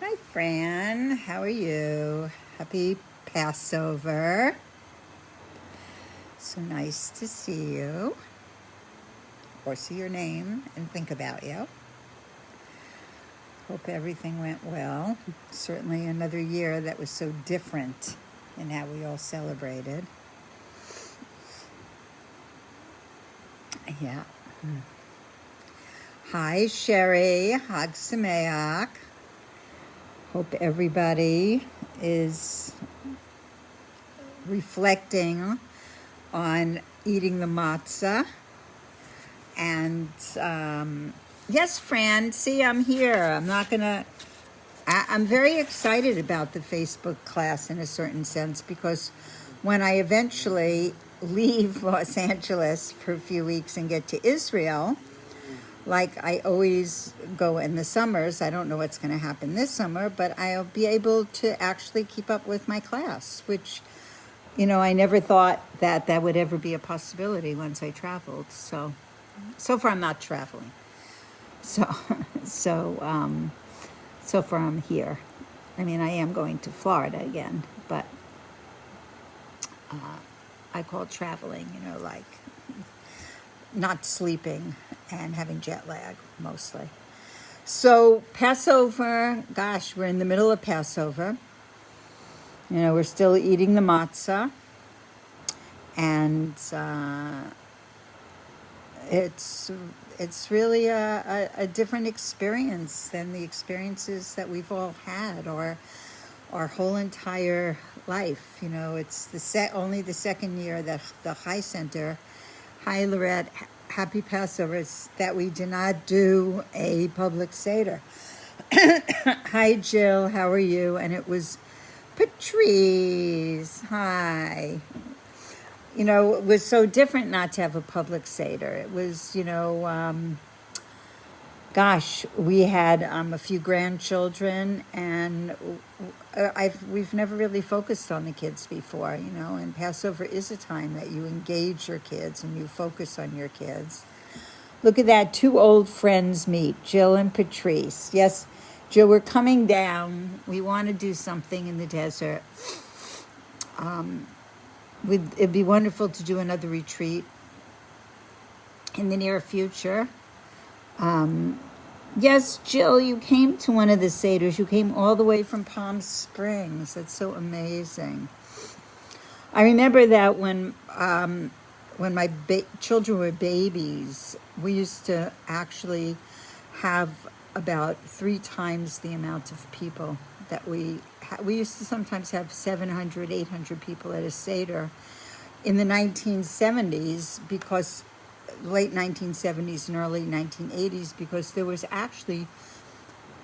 Hi, Fran. How are you? Happy Passover. So nice to see you, or see your name and think about you. Hope everything went well. Certainly another year that was so different in how we all celebrated. Yeah. Hi, Sherry. Hag Sameach. Hope everybody is reflecting on eating the matzah. And yes, Fran, see, I'm here. I'm very excited about the Facebook class in a certain sense, because when I eventually leave Los Angeles for a few weeks and get to Israel, like I always go in the summers, I don't know what's going to happen this summer, but I'll be able to actually keep up with my class, which, I never thought that would ever be a possibility once I traveled. So far I'm not traveling. So far I'm here. I mean, I am going to Florida again, but I call traveling, like not sleeping and having jet lag mostly. So Passover, gosh, we're in the middle of Passover. We're still eating the matzah, and it's really a different experience than the experiences that we've all had our whole entire life. It's only the second year that the High Center, hi Lorette, happy Passover, that we did not do a public Seder. Hi Jill, how are you? And it was Patrice, hi. It was so different not to have a public Seder. It was, we had a few grandchildren, and we've never really focused on the kids before, and Passover is a time that you engage your kids and you focus on your kids. Look at that, two old friends meet, Jill and Patrice. Yes, Jill, we're coming down. We want to do something in the desert. It'd be wonderful to do another retreat in the near future. Yes, Jill, you came to one of the Seders. You came all the way from Palm Springs. That's so amazing. I remember that when my children were babies, we used to actually have about 3 times the amount of people that we used to sometimes have 700, 800 people at a Seder in the 1970s, because late 1970s and early 1980s, because there was actually,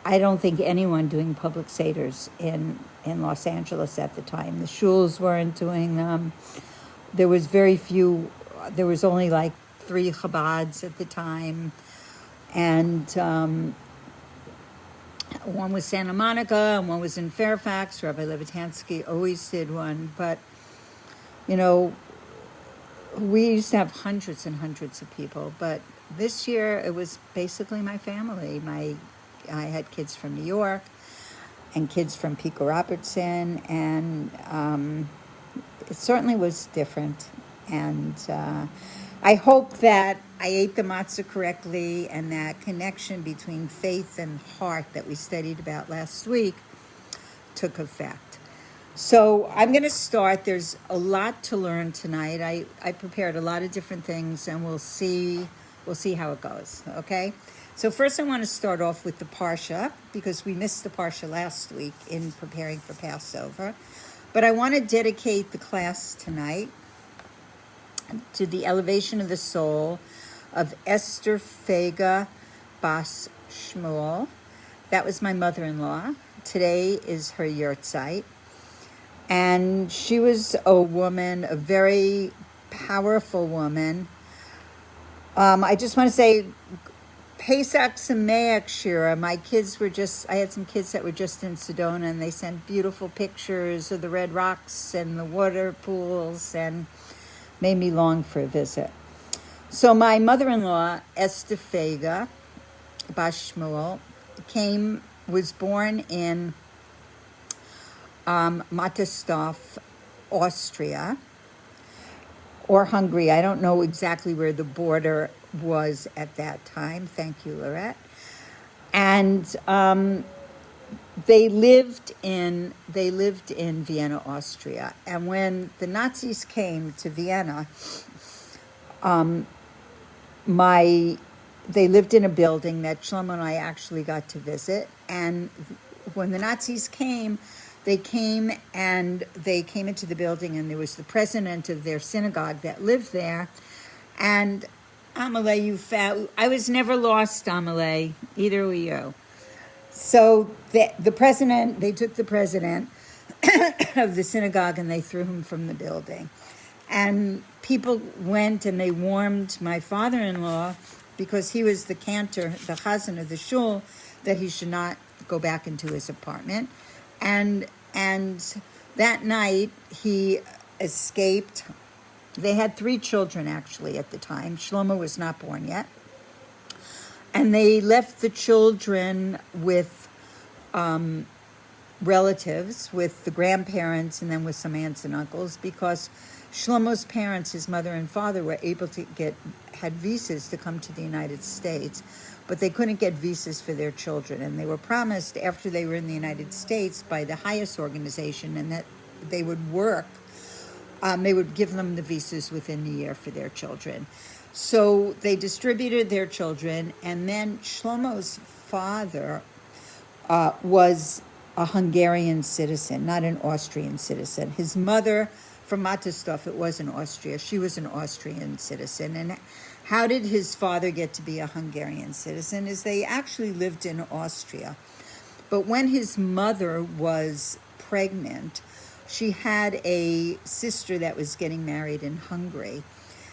I don't think, anyone doing public Seders in Los Angeles at the time. The shuls weren't doing them. There was very few. There was only like 3 Chabads at the time, and one was Santa Monica and one was in Fairfax. Rabbi Levitansky always did one, but we used to have hundreds and hundreds of people. But this year it was basically my family. I had kids from New York and kids from Pico Robertson, and it certainly was different. And I hope that I ate the matzah correctly, and that connection between faith and heart that we studied about last week took effect. So I'm going to start. There's a lot to learn tonight. I prepared a lot of different things, and we'll see how it goes, okay? So first I want to start off with the Parsha, because we missed the Parsha last week in preparing for Passover. But I want to dedicate the class tonight to the elevation of the soul of Esther Fega Bas Shmuel. That was my mother-in-law. Today is her yahrzeit. And she was a woman, a very powerful woman. I just want to say, Pesach Sameach Shira. I had some kids that were just in Sedona, and they sent beautiful pictures of the red rocks and the water pools, and made me long for a visit. So my mother-in-law, Esther Fega Bas Shmuel, came was born in Matterstoff, Austria, or Hungary. I don't know exactly where the border was at that time. Thank you, Lorette. And they lived in Vienna, Austria. And when the Nazis came to Vienna, they lived in a building that Shlomo and I actually got to visit. And when the Nazis came, they came into the building, and there was the president of their synagogue that lived there. And Amalei, I was never lost, Amalei. Either were you. So they took the president of the synagogue and they threw him from the building. And people went and they warned my father-in-law, because he was the cantor, the chazan of the shul, that he should not go back into his apartment. And that night he escaped. They had 3 children actually at the time. Shlomo was not born yet. And they left the children with relatives, with the grandparents, and then with some aunts and uncles, because Shlomo's parents, his mother and father, were able to had visas to come to the United States, but they couldn't get visas for their children. And they were promised, after they were in the United States, by the highest organization, and that they would work. They would give them the visas within a year for their children. So they distributed their children, and then Shlomo's father was a Hungarian citizen, not an Austrian citizen. His mother, from Matterstoff, it was in Austria. She was an Austrian citizen. And how did his father get to be a Hungarian citizen? Is they actually lived in Austria. But when his mother was pregnant, she had a sister that was getting married in Hungary.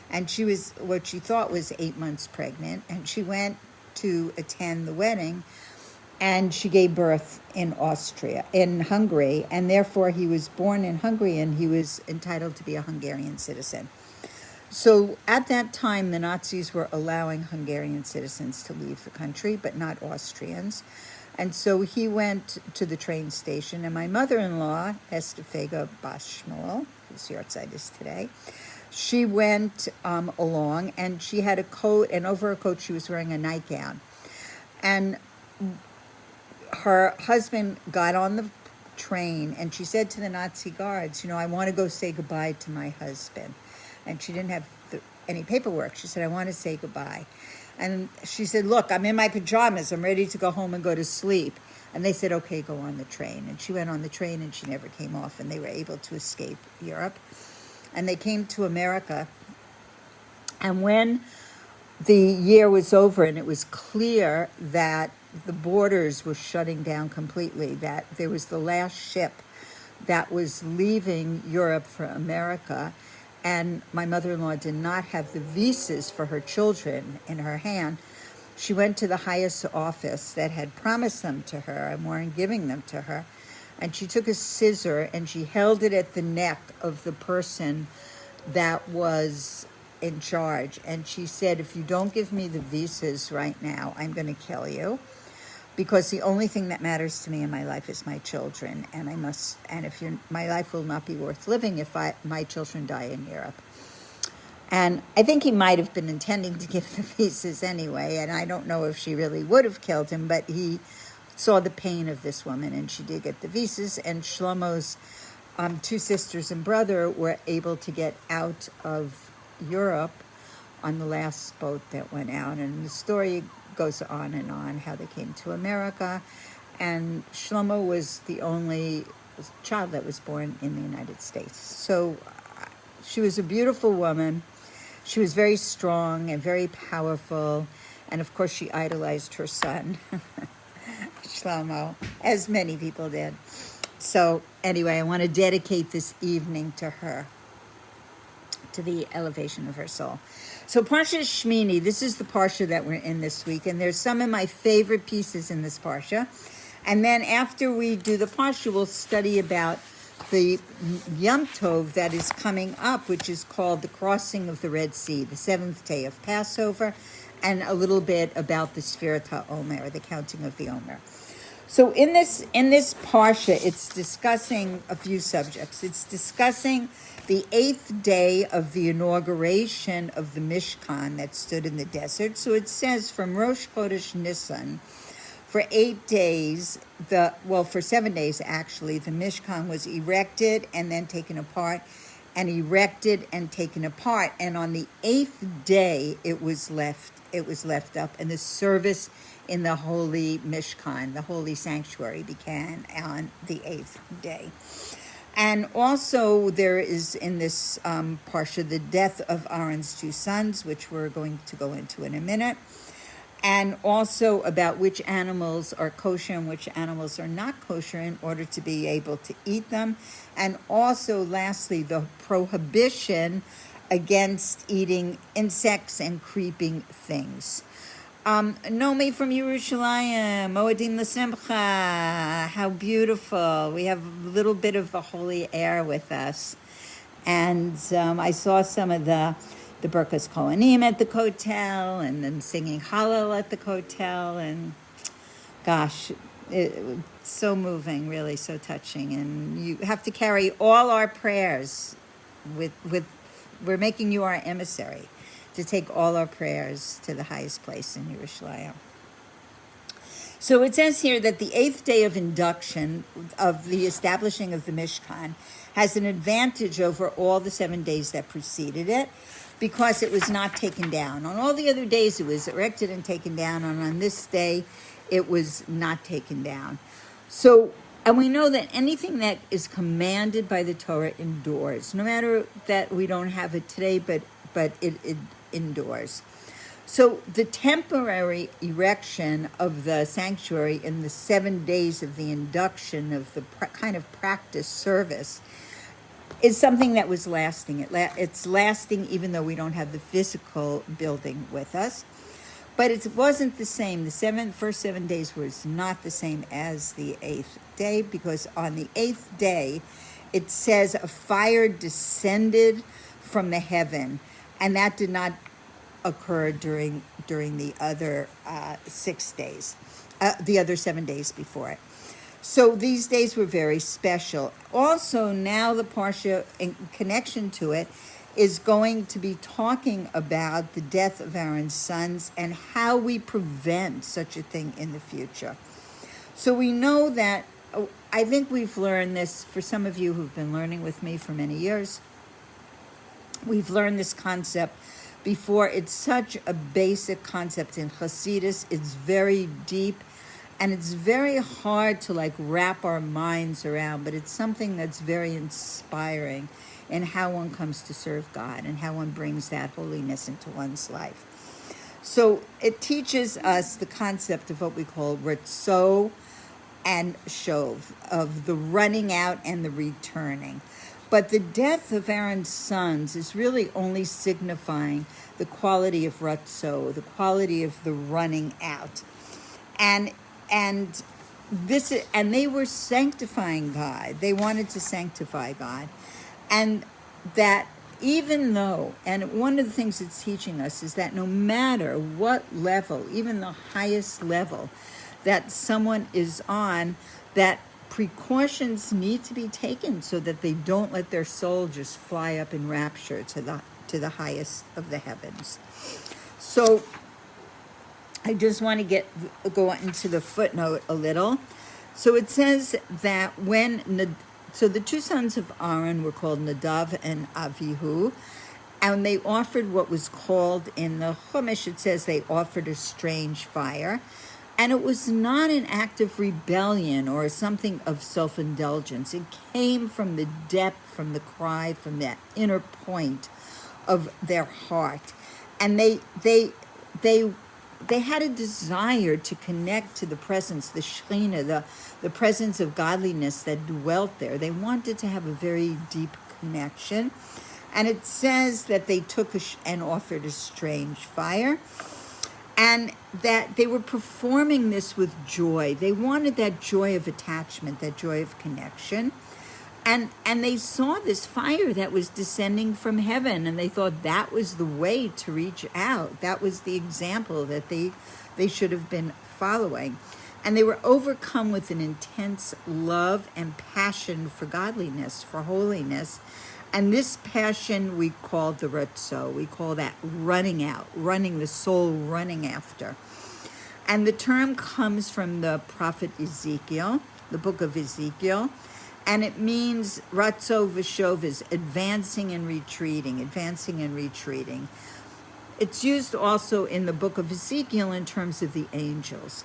And she was what she thought was 8 months pregnant. And she went to attend the wedding, and she gave birth in Hungary. And therefore he was born in Hungary, and he was entitled to be a Hungarian citizen. So at that time, the Nazis were allowing Hungarian citizens to leave the country, but not Austrians. And so he went to the train station, and my mother-in-law, Estefega Bashmuel, whose yahrzeit is today, she went along, and she had a coat, and over her coat she was wearing a nightgown. And her husband got on the train, and she said to the Nazi guards, I want to go say goodbye to my husband. And she didn't have any paperwork. She said, I want to say goodbye. And she said, look, I'm in my pajamas. I'm ready to go home and go to sleep. And they said, okay, go on the train. And she went on the train, and she never came off, and they were able to escape Europe. And they came to America. And when the year was over and it was clear that the borders were shutting down completely, that there was the last ship that was leaving Europe for America, and my mother-in-law did not have the visas for her children in her hand, she went to the highest office that had promised them to her and weren't giving them to her. And she took a scissor and she held it at the neck of the person that was in charge. And she said, if you don't give me the visas right now, I'm going to kill you. Because the only thing that matters to me in my life is my children. And my life will not be worth living if my children die in Europe. And I think he might have been intending to give the visas anyway. And I don't know if she really would have killed him, but he saw the pain of this woman, and she did get the visas. And Shlomo's 2 sisters and brother were able to get out of Europe on the last boat that went out. And the story goes on and on, how they came to America. And Shlomo was the only child that was born in the United States. So she was a beautiful woman. She was very strong and very powerful. And of course, she idolized her son, Shlomo, as many people did. So anyway, I want to dedicate this evening to her, to the elevation of her soul. So Parsha Shimini, this is the Parsha that we're in this week, and there's some of my favorite pieces in this Parsha. And then after we do the Parsha, we'll study about the Yom Tov that is coming up, which is called the crossing of the Red Sea, the 7th day of Passover, and a little bit about the Sfirat HaOmer, the counting of the Omer. So in this parsha, it's discussing a few subjects. It's discussing the 8th day of the inauguration of the Mishkan that stood in the desert. So it says from Rosh Chodesh Nisan, for 8 days, for 7 days actually, the Mishkan was erected and then taken apart, and erected and taken apart. And on the 8th day, it was left up, and the service in the holy Mishkan, the holy sanctuary, began on the 8th day. And also there is in this parsha the death of Aaron's 2 sons, which we're going to go into in a minute, and also about which animals are kosher and which animals are not kosher in order to be able to eat them. And also, lastly, the prohibition against eating insects and creeping things. Nomi from Yerushalayim, Moedim L'Simcha, how beautiful. We have a little bit of the holy air with us. And I saw some of the Berkas Kohanim at the Kotel, and them singing Hallel at the Kotel, and gosh, it's so moving, really, so touching. And you have to carry all our prayers with we're making you our emissary to take all our prayers to the highest place in Yerushalayim. So it says here that the 8th day of induction of the establishing of the Mishkan has an advantage over all the 7 days that preceded it, because it was not taken down. On all the other days it was erected and taken down, and on this day it was not taken down. So, and we know that anything that is commanded by the Torah endures, no matter that we don't have it today, but it endures. So the temporary erection of the sanctuary in the 7 days of the induction of the kind of practice service is something that was lasting. It's lasting even though we don't have the physical building with us. But it wasn't the same. The first 7 days was not the same as the 8th day, because on the 8th day, it says a fire descended from the heaven, and that did not occur during the other 6 days, the other 7 days before it. So these days were very special. Also, now the Parsha, in connection to it, is going to be talking about the death of Aaron's sons and how we prevent such a thing in the future. So we know that, I think we've learned this, for some of you who've been learning with me for many years, we've learned this concept before. It's such a basic concept in Hasidus. It's very deep, and it's very hard to wrap our minds around, but it's something that's very inspiring in how one comes to serve God and how one brings that holiness into one's life. So it teaches us the concept of what we call Ritzo and Shov, of the running out and the returning. But the death of Aaron's sons is really only signifying the quality of Ritzo, the quality of the running out. And they were sanctifying God. They wanted to sanctify God. And that even though, and one of the things it's teaching us is that no matter what level, even the highest level that someone is on, that precautions need to be taken so that they don't let their soul just fly up in rapture to the highest of the heavens. So I just want to go into the footnote a little. So it says that so the 2 sons of Aaron were called Nadav and Avihu, and they offered what was called in the Chumash, it says they offered a strange fire, and it was not an act of rebellion or something of self-indulgence. It came from the depth, from the cry, from that inner point of their heart, and they had a desire to connect to the presence, the Shekhinah, the presence of godliness that dwelt there. They wanted to have a very deep connection. And it says that they took and offered a strange fire, and that they were performing this with joy. They wanted that joy of attachment, that joy of connection. And they saw this fire that was descending from heaven, and they thought that was the way to reach out. That was the example that they should have been following. And they were overcome with an intense love and passion for godliness, for holiness. And this passion we call the ratzo. We call that running out, running, the soul running after. And the term comes from the prophet Ezekiel, the book of Ezekiel. And it means ratzo v'shov is advancing and retreating, advancing and retreating. It's used also in the book of Ezekiel in terms of the angels.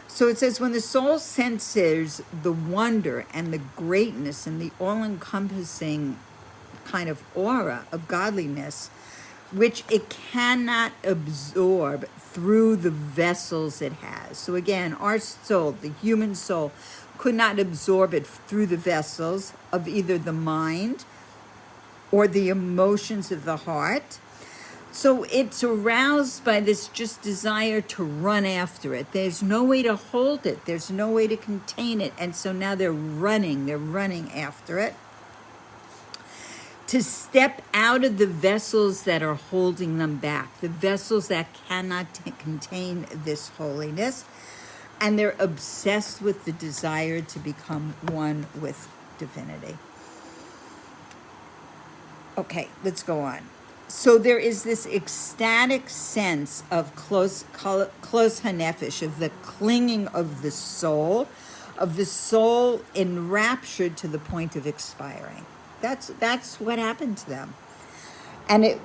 So it says, when the soul senses the wonder and the greatness and the all-encompassing kind of aura of godliness, which it cannot absorb through the vessels it has. So again, our soul, the human soul, could not absorb it through the vessels of either the mind or the emotions of the heart. So it's aroused by this just desire to run after it. There's no way to hold it. There's no way to contain it. And so now they're running after it. To step out of the vessels that are holding them back, the vessels that cannot contain this holiness. And they're obsessed with the desire to become one with divinity. Okay, let's go on. So there is this ecstatic sense of close hanefesh, of the clinging of the soul enraptured to the point of expiring. That's what happened to them. And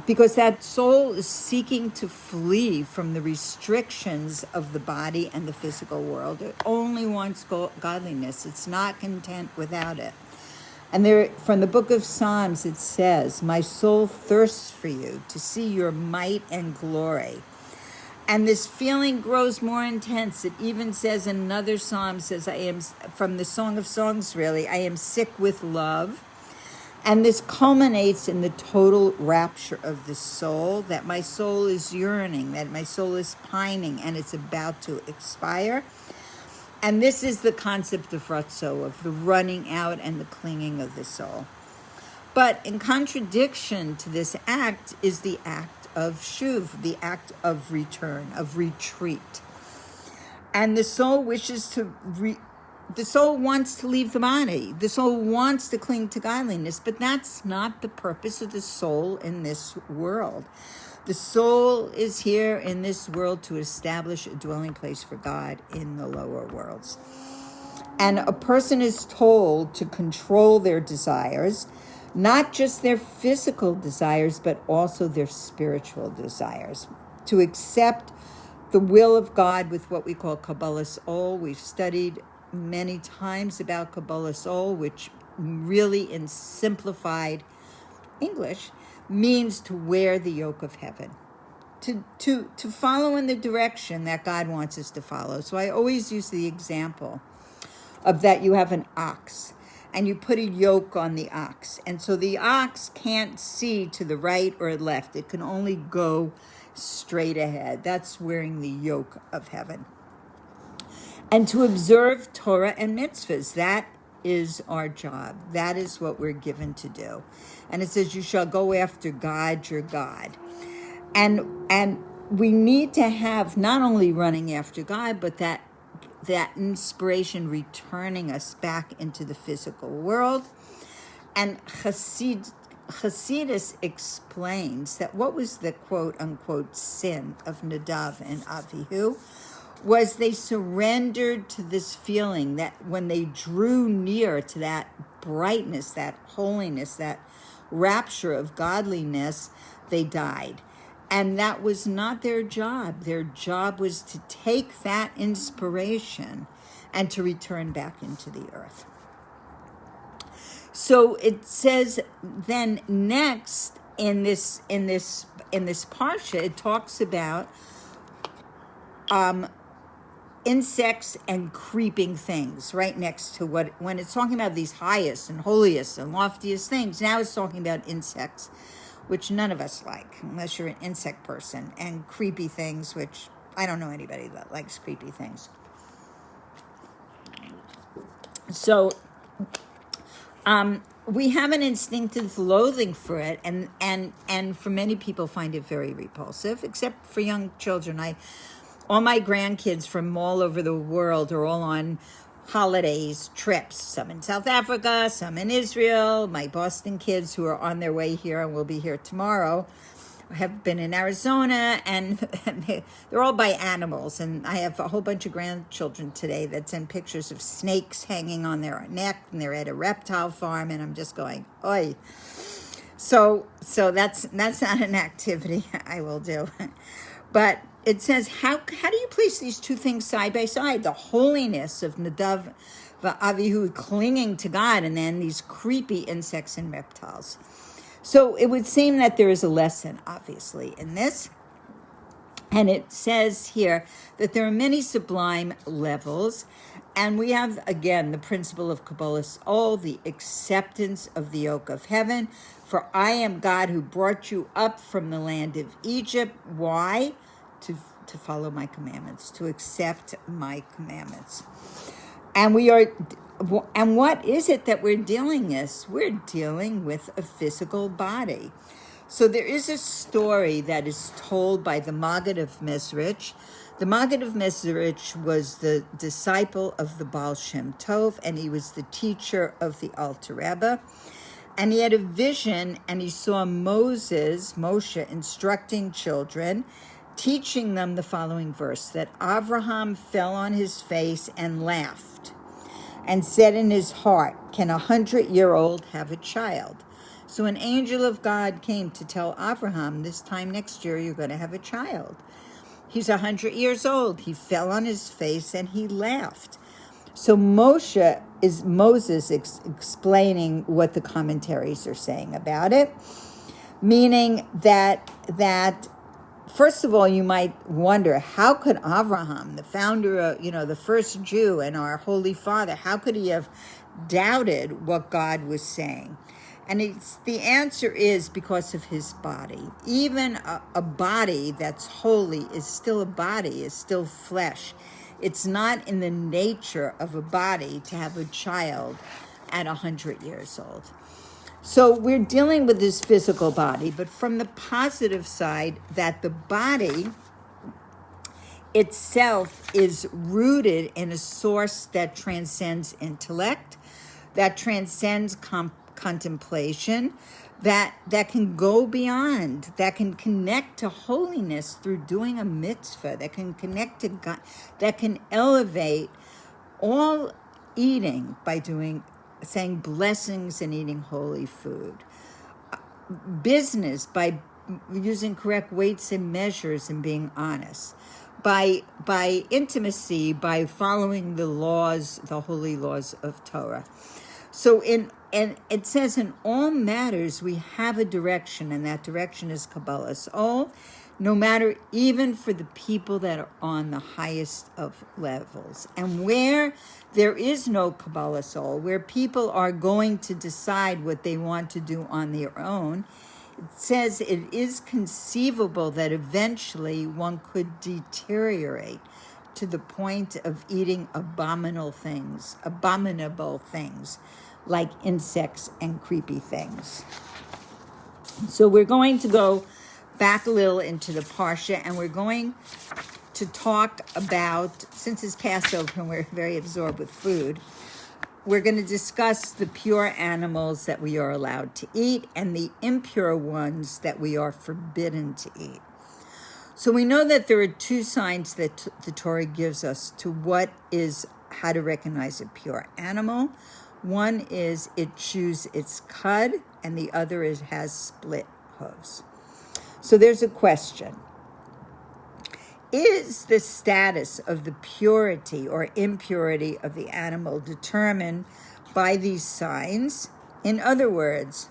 because that soul is seeking to flee from the restrictions of the body and the physical world. It only wants godliness. It's not content without it. And there, from the book of Psalms, it says, my soul thirsts for you to see your might and glory. And this feeling grows more intense. It even says, another psalm says, I am, from the Song of Songs really, I am sick with love. And this culminates in the total rapture of the soul, that my soul is yearning, that my soul is pining, and it's about to expire. And this is the concept of ratzo, of the running out and the clinging of the soul. But in contradiction to this act is the act of shuv, the act of return, of retreat. And the soul wishes to the soul wants to leave the body. The soul wants to cling to godliness, but that's not the purpose of the soul in this world. The soul is here in this world to establish a dwelling place for God in the lower worlds. And a person is told to control their desires, not just their physical desires, but also their spiritual desires. To accept the will of God with what we call Kabbalas Ol. We've studied many times about Kabbalas Ol, which really in simplified English means to wear the yoke of heaven, to follow in the direction that God wants us to follow. So I always use the example of that you have an ox and you put a yoke on the ox. And so the ox can't see to the right or left. It can only go straight ahead. That's wearing the yoke of heaven. And to observe Torah and mitzvahs, that is our job. That is what we're given to do. And it says, you shall go after God, your God. And we need to have not only running after God, but that inspiration returning us back into the physical world. And Hasidus explains that what was the quote-unquote sin of Nadav and Avihu was they surrendered to this feeling that when they drew near to that brightness, that holiness, that rapture of godliness, they died. And that was not their job. Their job was to take that inspiration and to return back into the earth. So it says then next in this parsha, it talks about insects and creeping things right next to when it's talking about these highest and holiest and loftiest things. Now it's talking about insects, which none of us like, unless you're an insect person, and creepy things, which I don't know anybody that likes creepy things. So we have an instinctive loathing for it, and for many people find it very repulsive, except for young children. all my grandkids from all over the world are all on holidays, trips, some in South Africa, some in Israel. My Boston kids who are on their way here and will be here tomorrow have been in Arizona, and they're all by animals. And I have a whole bunch of grandchildren today that send pictures of snakes hanging on their neck, and they're at a reptile farm, and I'm just going, oi. So that's not an activity I will do. But it says, how do you place these two things side by side? The holiness of Nadav v'Avihu clinging to God, and then these creepy insects and reptiles. So it would seem that there is a lesson, obviously, in this. And it says here that there are many sublime levels. And we have, again, the principle of Kabbalah's all, the acceptance of the yoke of heaven. For I am God who brought you up from the land of Egypt. Why? To follow my commandments, to accept my commandments. And what is it that we're dealing with? We're dealing with a physical body. So there is a story that is told by the Maggid of Mezrich. The Maggid of Mezrich was the disciple of the Baal Shem Tov, and he was the teacher of the Alter Rebbe. And he had a vision, and he saw Moshe, instructing children, teaching them the following verse, that Abraham fell on his face and laughed, and said in his heart, can 100-year-old have a child? So an angel of God came to tell Abraham, this time next year you're going to have a child. He's 100 years old. He fell on his face and he laughed. So Moses explaining what the commentaries are saying about it, meaning that first of all, you might wonder, how could Abraham, the founder of, the first Jew and our Holy Father, how could he have doubted what God was saying? And the answer is because of his body. Even a body that's holy is still a body, is still flesh. It's not in the nature of a body to have a child at 100 years old. So we're dealing with this physical body, but from the positive side, that the body itself is rooted in a source that transcends intellect, that transcends contemplation, that can go beyond, that can connect to holiness through doing a mitzvah, that can connect to God, that can elevate all eating by saying blessings and eating holy food. Business by using correct weights and measures and being honest. By intimacy, by following the laws, the holy laws of Torah. So and it says in all matters we have a direction, and that direction is Kabbalah's all, no matter even for the people that are on the highest of levels. And where there is no Kabbalah soul, where people are going to decide what they want to do on their own, it says it is conceivable that eventually one could deteriorate to the point of eating abominable things like insects and creepy things. So we're going to go back a little into the Parsha, and we're going to talk about, since it's Passover and we're very absorbed with food, we're going to discuss the pure animals that we are allowed to eat and the impure ones that we are forbidden to eat. So we know that there are two signs that the Torah gives us to how to recognize a pure animal. One is it chews its cud, and the other has split hooves. So there's a question. Is the status of the purity or impurity of the animal determined by these signs? In other words,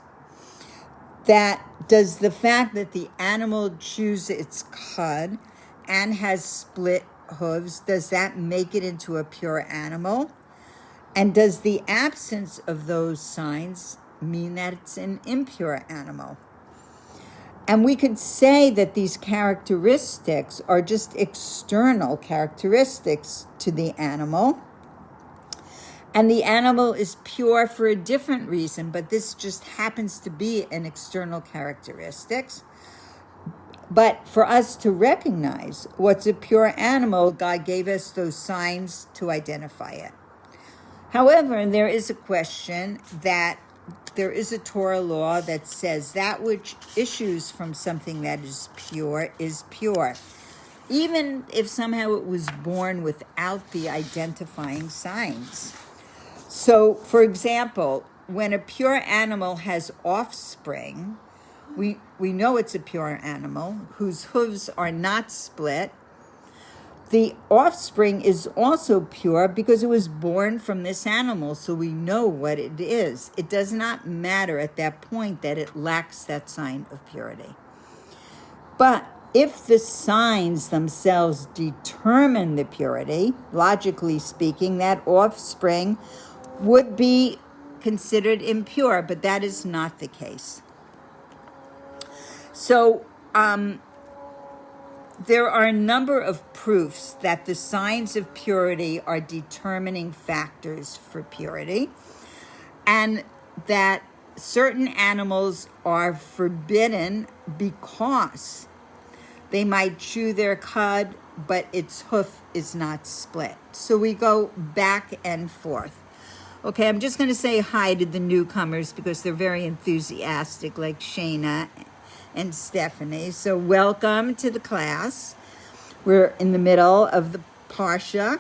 does the fact that the animal chews its cud and has split hooves, does that make it into a pure animal? And does the absence of those signs mean that it's an impure animal? And we could say that these characteristics are just external characteristics to the animal. And the animal is pure for a different reason, but this just happens to be an external characteristics. But for us to recognize what's a pure animal, God gave us those signs to identify it. However, there is a question that there is a Torah law that says that which issues from something that is pure, even if somehow it was born without the identifying signs. So, for example, when a pure animal has offspring, we know it's a pure animal whose hooves are not split. The offspring is also pure because it was born from this animal, so we know what it is. It does not matter at that point that it lacks that sign of purity. But if the signs themselves determine the purity, logically speaking, that offspring would be considered impure, but that is not the case. So, there are a number of proofs that the signs of purity are determining factors for purity, and that certain animals are forbidden because they might chew their cud, but its hoof is not split. So we go back and forth. Okay, I'm just going to say hi to the newcomers because they're very enthusiastic, like Shayna and Stephanie. So welcome to the class. We're in the middle of the Parsha.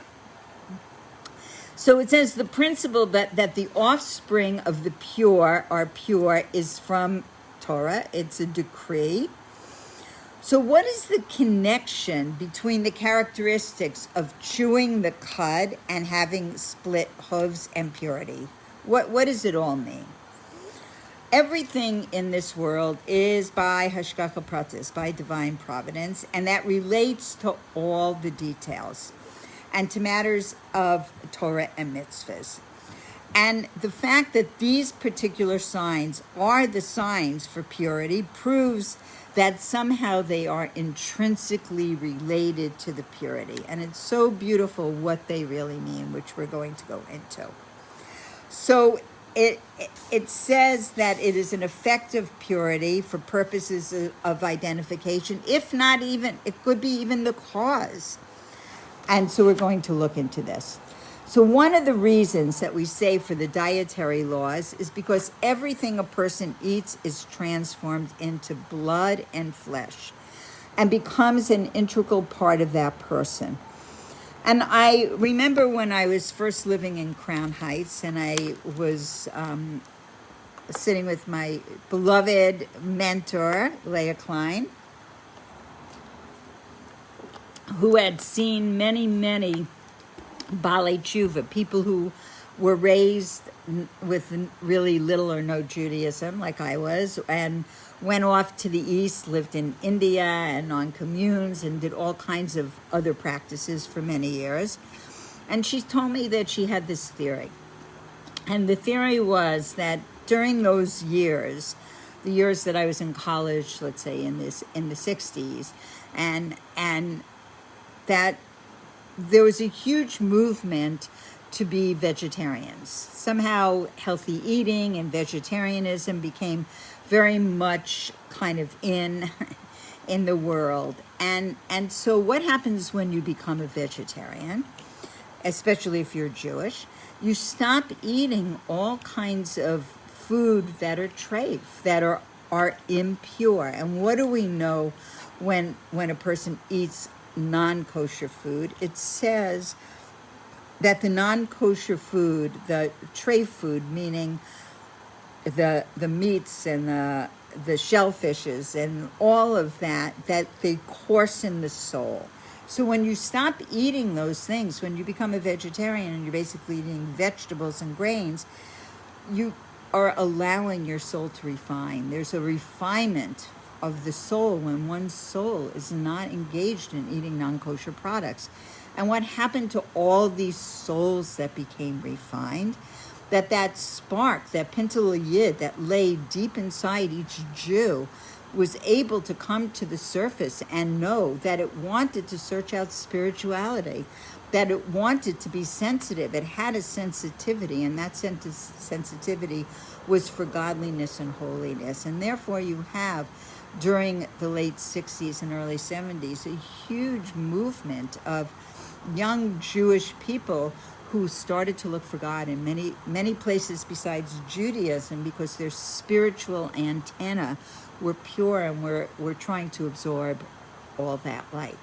So it says the principle that the offspring of the pure are pure is from Torah. It's a decree. So what is the connection between the characteristics of chewing the cud and having split hooves and purity? What does it all mean? Everything in this world is by hashgacha pratis, by divine providence, and that relates to all the details and to matters of Torah and mitzvahs. And the fact that these particular signs are the signs for purity proves that somehow they are intrinsically related to the purity. And it's so beautiful what they really mean, which we're going to go into. So it says that it is an effective purity for purposes of identification, if not even, it could be even the cause. And so we're going to look into this. So one of the reasons that we say for the dietary laws is because everything a person eats is transformed into blood and flesh and becomes an integral part of that person. And I remember when I was first living in Crown Heights and I was sitting with my beloved mentor, Leah Klein, who had seen many, many Balei Tshuva, people who were raised with really little or no Judaism, like I was, and went off to the east, lived in India and on communes and did all kinds of other practices for many years. And she told me that she had this theory. And the theory was that during those years, the years that I was in college, let's say in the 60s, and that there was a huge movement to be vegetarians. Somehow healthy eating and vegetarianism became very much kind of in the world. And so what happens when you become a vegetarian, especially if you're Jewish? You stop eating all kinds of food that are treif, that are impure. And what do we know when a person eats non-kosher food? It says that the non-kosher food, the treif food, meaning the meats and the shellfishes and all of that they coarsen the soul. So when you stop eating those things, when you become a vegetarian and you're basically eating vegetables and grains, you are allowing your soul to refine. There's a refinement of the soul when one's soul is not engaged in eating non-kosher products. And what happened to all these souls that became refined? That spark, that pintel yid that lay deep inside each Jew was able to come to the surface and know that it wanted to search out spirituality. that it wanted to be sensitive. It had a sensitivity, and that sensitivity was for godliness and holiness. And therefore you have, during the late 60s and early 70s, a huge movement of young Jewish people who started to look for God in many places besides Judaism, because their spiritual antenna were pure and were trying to absorb all that light.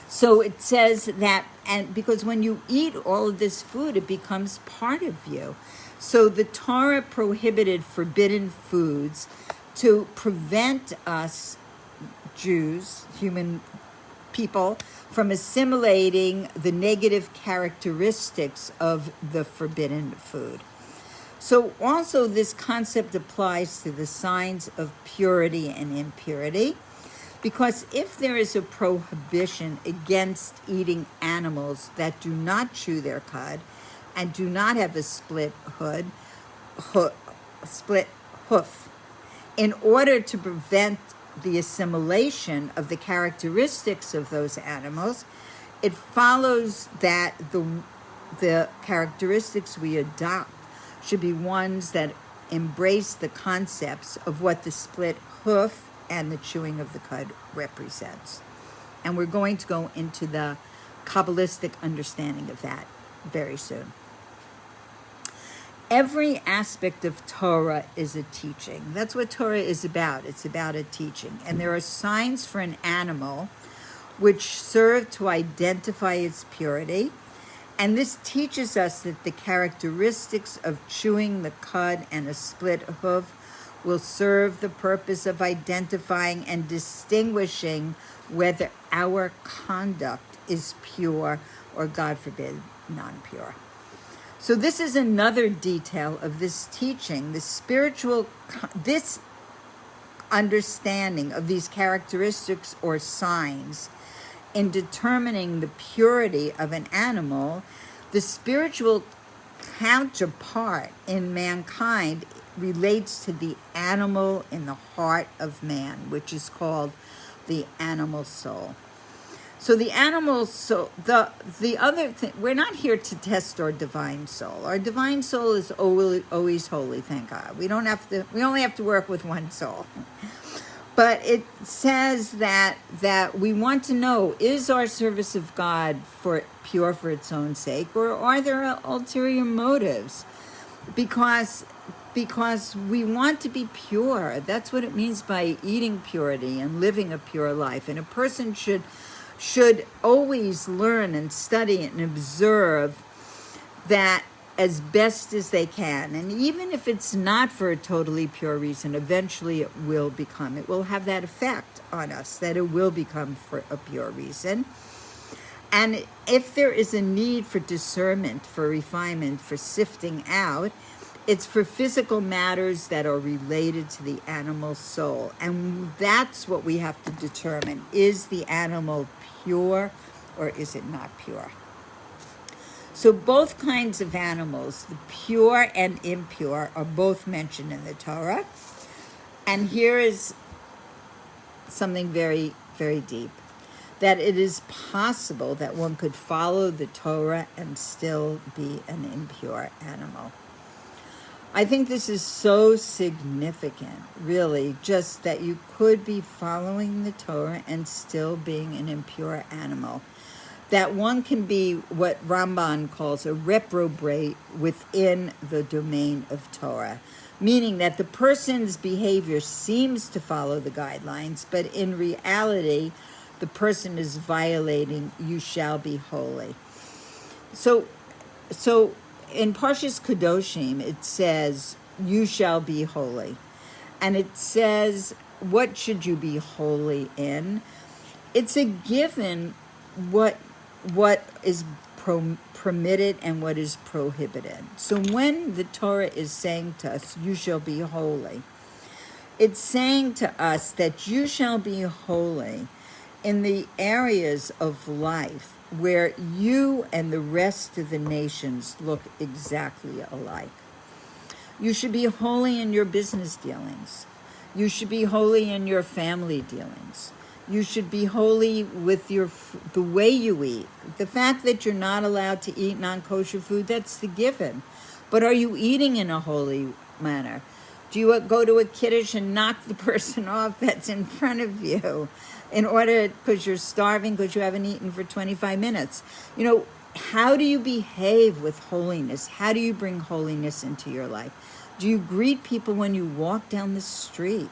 So it says that, and because when you eat all of this food, it becomes part of you. So the Torah prohibited forbidden foods to prevent us Jews, human people, from assimilating the negative characteristics of the forbidden food. So also this concept applies to the signs of purity and impurity, because if there is a prohibition against eating animals that do not chew their cud and do not have a split hoof, in order to prevent the assimilation of the characteristics of those animals, it follows that the characteristics we adopt should be ones that embrace the concepts of what the split hoof and the chewing of the cud represents. And we're going to go into the Kabbalistic understanding of that very soon. Every aspect of Torah is a teaching. That's what Torah is about. It's about a teaching. And there are signs for an animal which serve to identify its purity. And this teaches us that the characteristics of chewing the cud and a split hoof will serve the purpose of identifying and distinguishing whether our conduct is pure or, God forbid, non-pure. So this is another detail of this teaching, this understanding of these characteristics or signs in determining the purity of an animal. The spiritual counterpart in mankind relates to the animal in the heart of man, which is called the animal soul. So the animal soul, the other thing, we're not here to test our divine soul. Our divine soul is always holy, thank God. We only have to work with one soul. But it says that we want to know, is our service of God pure for its own sake, or are there ulterior motives? Because we want to be pure. That's what it means by eating purity and living a pure life. And a person should always learn and study and observe that as best as they can. And even if it's not for a totally pure reason, eventually it will have that effect on us, that it will become for a pure reason. And if there is a need for discernment, for refinement, for sifting out, it's for physical matters that are related to the animal soul. And that's what we have to determine. Is the animal pure or is it not pure? So both kinds of animals, the pure and impure, are both mentioned in the Torah. And here is something very, very deep. That it is possible that one could follow the Torah and still be an impure animal. I think this is so significant, really, just that you could be following the Torah and still being an impure animal. That one can be what Ramban calls a reprobate within the domain of Torah, meaning that the person's behavior seems to follow the guidelines, but in reality, the person is violating, you shall be holy. So in Parshas Kedoshim, it says, you shall be holy. And it says, what should you be holy in? It's a given what is permitted and what is prohibited. So when the Torah is saying to us, you shall be holy, it's saying to us that you shall be holy in the areas of life where you and the rest of the nations look exactly alike. You should be holy in your business dealings. You should be holy in your family dealings. You should be holy with the way you eat. The fact that you're not allowed to eat non-kosher food, that's the given. But are you eating in a holy manner? Do you go to a kiddush and knock the person off that's in front of you in order, because you're starving, because you haven't eaten for 25 minutes? You know, how do you behave with holiness? How do you bring holiness into your life? Do you greet people when you walk down the street?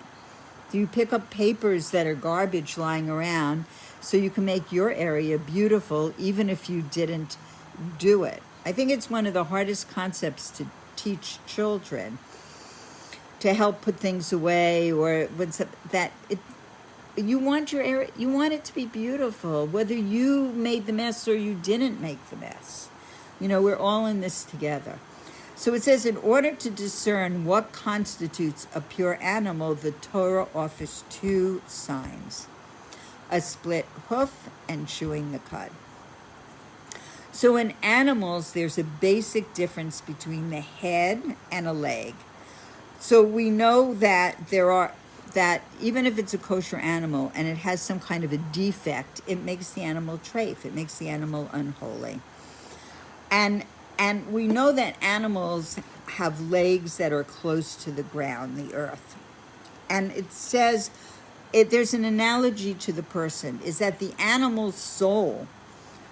Do you pick up papers that are garbage lying around so you can make your area beautiful even if you didn't do it? I think it's one of the hardest concepts to teach children, to help put things away, or you want your area, you want it to be beautiful, whether you made the mess or you didn't make the mess. You know, we're all in this together. So it says, in order to discern what constitutes a pure animal, the Torah offers two signs: a split hoof and chewing the cud. So in animals, there's a basic difference between the head and a leg. So we know that that even if it's a kosher animal and it has some kind of a defect, it makes the animal treif, it makes the animal unholy. And we know that animals have legs that are close to the ground, the earth. And it says, there's an analogy to the person, is that the animal's soul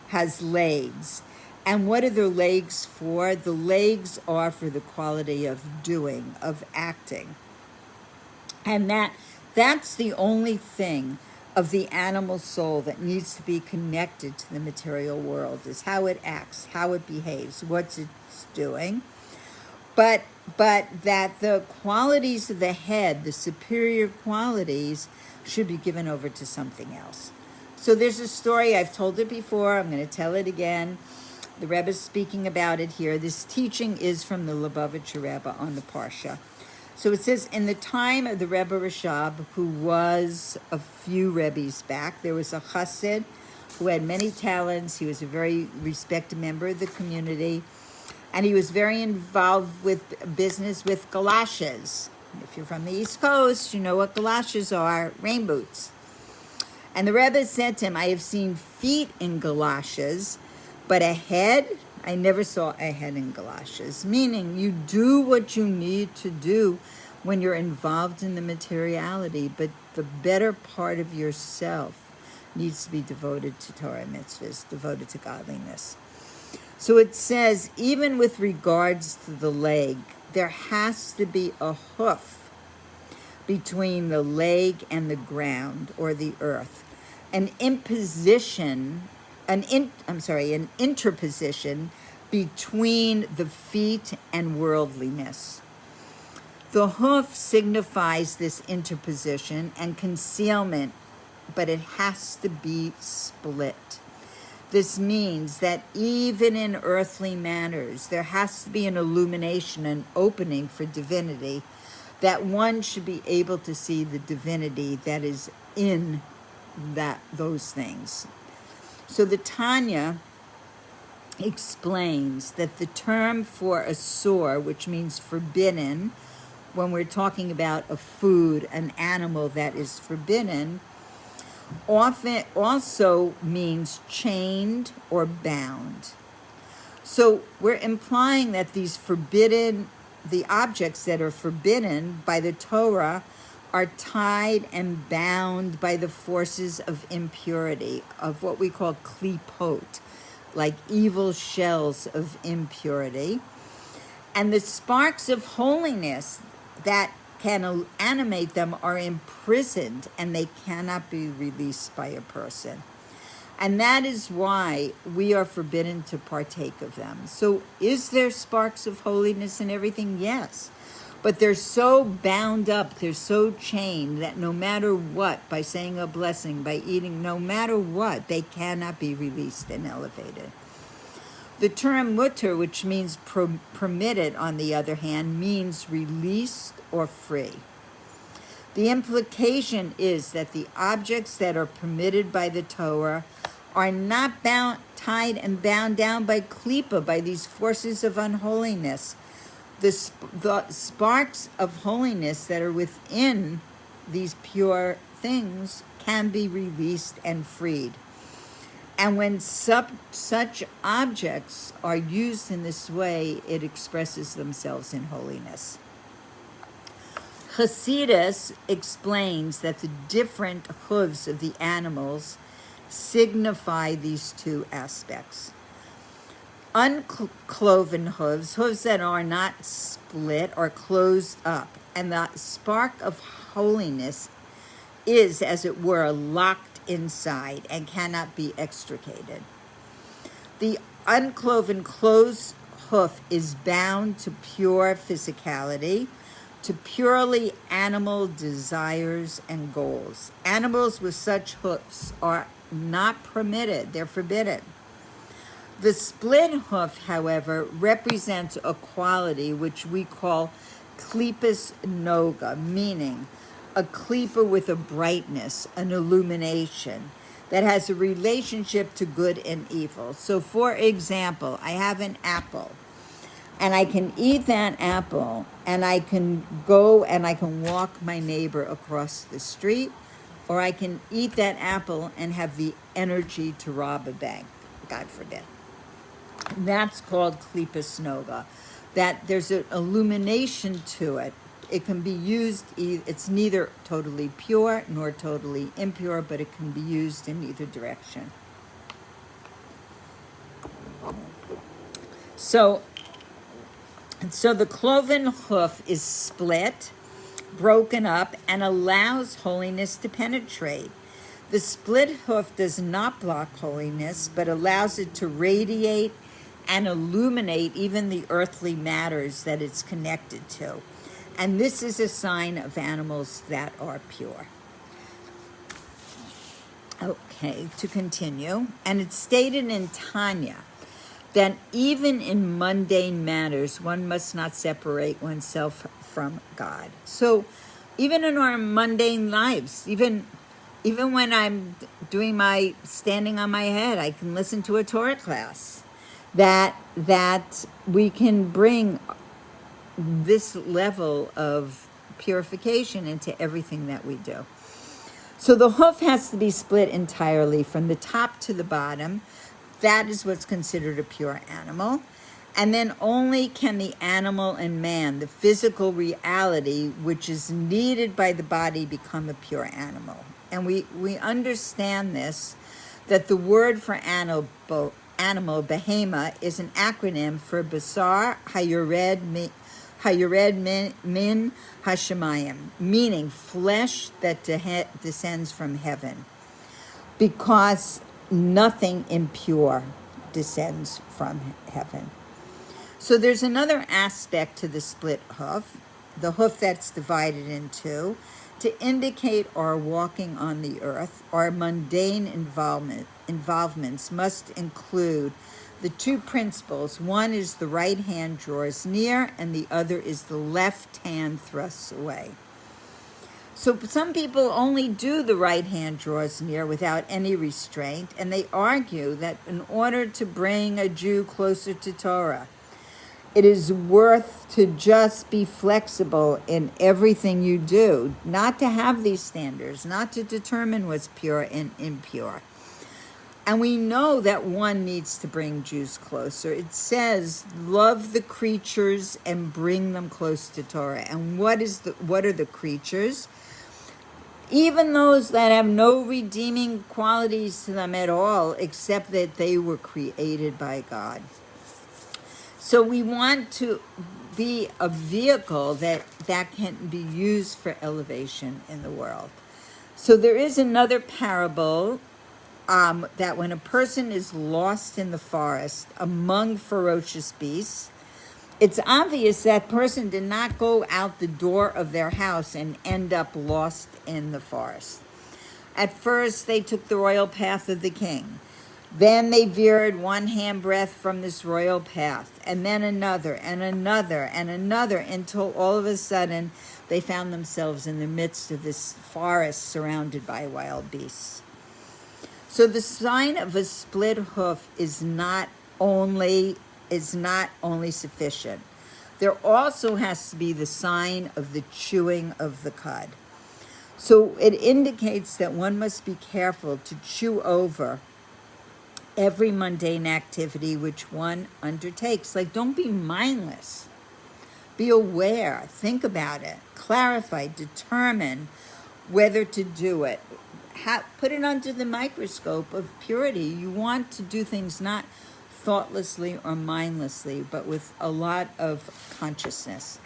has legs. And what are the legs for? The legs are for the quality of doing, of acting. And that's the only thing of the animal soul that needs to be connected to the material world, is how it acts, how it behaves, what it's doing. But that the qualities of the head, the superior qualities, should be given over to something else. So there's a story, I've told it before, I'm going to tell it again. The Rebbe is speaking about it here. This teaching is from the Lubavitcher Rebbe on the Parsha. So it says, in the time of the Rebbe Rashab, who was a few Rebbes back, there was a chassid who had many talents. He was a very respected member of the community, and he was very involved with business with galoshes. If you're from the East Coast, you know what galoshes are, rain boots. And the Rebbe said to him, I have seen feet in galoshes, but a head, I never saw a head in galoshes. Meaning, you do what you need to do when you're involved in the materiality, but the better part of yourself needs to be devoted to Torah mitzvahs, devoted to godliness. So it says, even with regards to the leg, there has to be a hoof between the leg and the ground or the earth. An interposition between the feet and worldliness. The hoof signifies this interposition and concealment, but it has to be split. This means that even in earthly matters, there has to be an illumination, an opening for divinity, that one should be able to see the divinity that is in those things. So the Tanya explains that the term for a sore, which means forbidden, when we're talking about a food, an animal that is forbidden, often also means chained or bound. So we're implying that the objects that are forbidden by the Torah are tied and bound by the forces of impurity, of what we call klipot, like evil shells of impurity. And the sparks of holiness that can animate them are imprisoned, and they cannot be released by a person. And that is why we are forbidden to partake of them. So is there sparks of holiness and everything? Yes. But they're so bound up, they're so chained that no matter what, by saying a blessing, by eating, no matter what, they cannot be released and elevated. The term mutter, which means permitted, on the other hand, means released or free. The implication is that the objects that are permitted by the Torah are not tied and bound down by klipa, by these forces of unholiness. The sparks of holiness that are within these pure things can be released and freed. And when such objects are used in this way, it expresses themselves in holiness. Hasidus explains that the different hooves of the animals signify these two aspects. Uncloven hooves, hooves that are not split or closed up, and the spark of holiness is, as it were, locked inside and cannot be extricated. The uncloven closed hoof is bound to pure physicality, to purely animal desires and goals. Animals with such hoofs are not permitted, they're forbidden. The split hoof, however, represents a quality which we call klipos noga, meaning a klipa with a brightness, an illumination that has a relationship to good and evil. So, for example, I have an apple, and I can eat that apple, and I can go and I can walk my neighbor across the street, or I can eat that apple and have the energy to rob a bank, God forbid. That's called klipos noga, that there's an illumination to it. It can be used, it's neither totally pure nor totally impure, but it can be used in either direction. So the cloven hoof is split, broken up, and allows holiness to penetrate. The split hoof does not block holiness, but allows it to radiate and illuminate even the earthly matters that it's connected to. And this is a sign of animals that are pure. Okay, to continue. And it's stated in Tanya that even in mundane matters, one must not separate oneself from God. So even in our mundane lives, even when I'm doing my standing on my head, I can listen to a Torah class. That we can bring this level of purification into everything that we do. So the hoof has to be split entirely from the top to the bottom. That is what's considered a pure animal. And then only can the animal and man, the physical reality which is needed by the body, become a pure animal. And we understand this, that the word for animal, behema, is an acronym for basar hayored min hashemayim, meaning flesh that descends from heaven, because nothing impure descends from heaven. So there's another aspect to the split hoof, the hoof that's divided in two, to indicate our walking on the earth. Our mundane involvements must include the two principles. One is the right hand draws near, and the other is the left hand thrusts away. So some people only do the right hand draws near without any restraint, and they argue that in order to bring a Jew closer to Torah, it is worth to just be flexible in everything you do, not to have these standards, not to determine what's pure and impure. And we know that one needs to bring Jews closer. It says, love the creatures and bring them close to Torah. And what are the creatures? Even those that have no redeeming qualities to them at all, except that they were created by God. So we want to be a vehicle that can be used for elevation in the world. So there is another parable that when a person is lost in the forest among ferocious beasts, it's obvious that person did not go out the door of their house and end up lost in the forest. At first, they took the royal path of the king. Then they veered one handbreadth from this royal path, and then another, and another, and another, until all of a sudden they found themselves in the midst of this forest surrounded by wild beasts. So the sign of a split hoof is not only sufficient. There also has to be the sign of the chewing of the cud. So it indicates that one must be careful to chew over every mundane activity which one undertakes. Like, don't be mindless. Be aware, think about it, clarify, determine whether to do it. Put it under the microscope of purity. You want to do things not thoughtlessly or mindlessly, but with a lot of consciousness.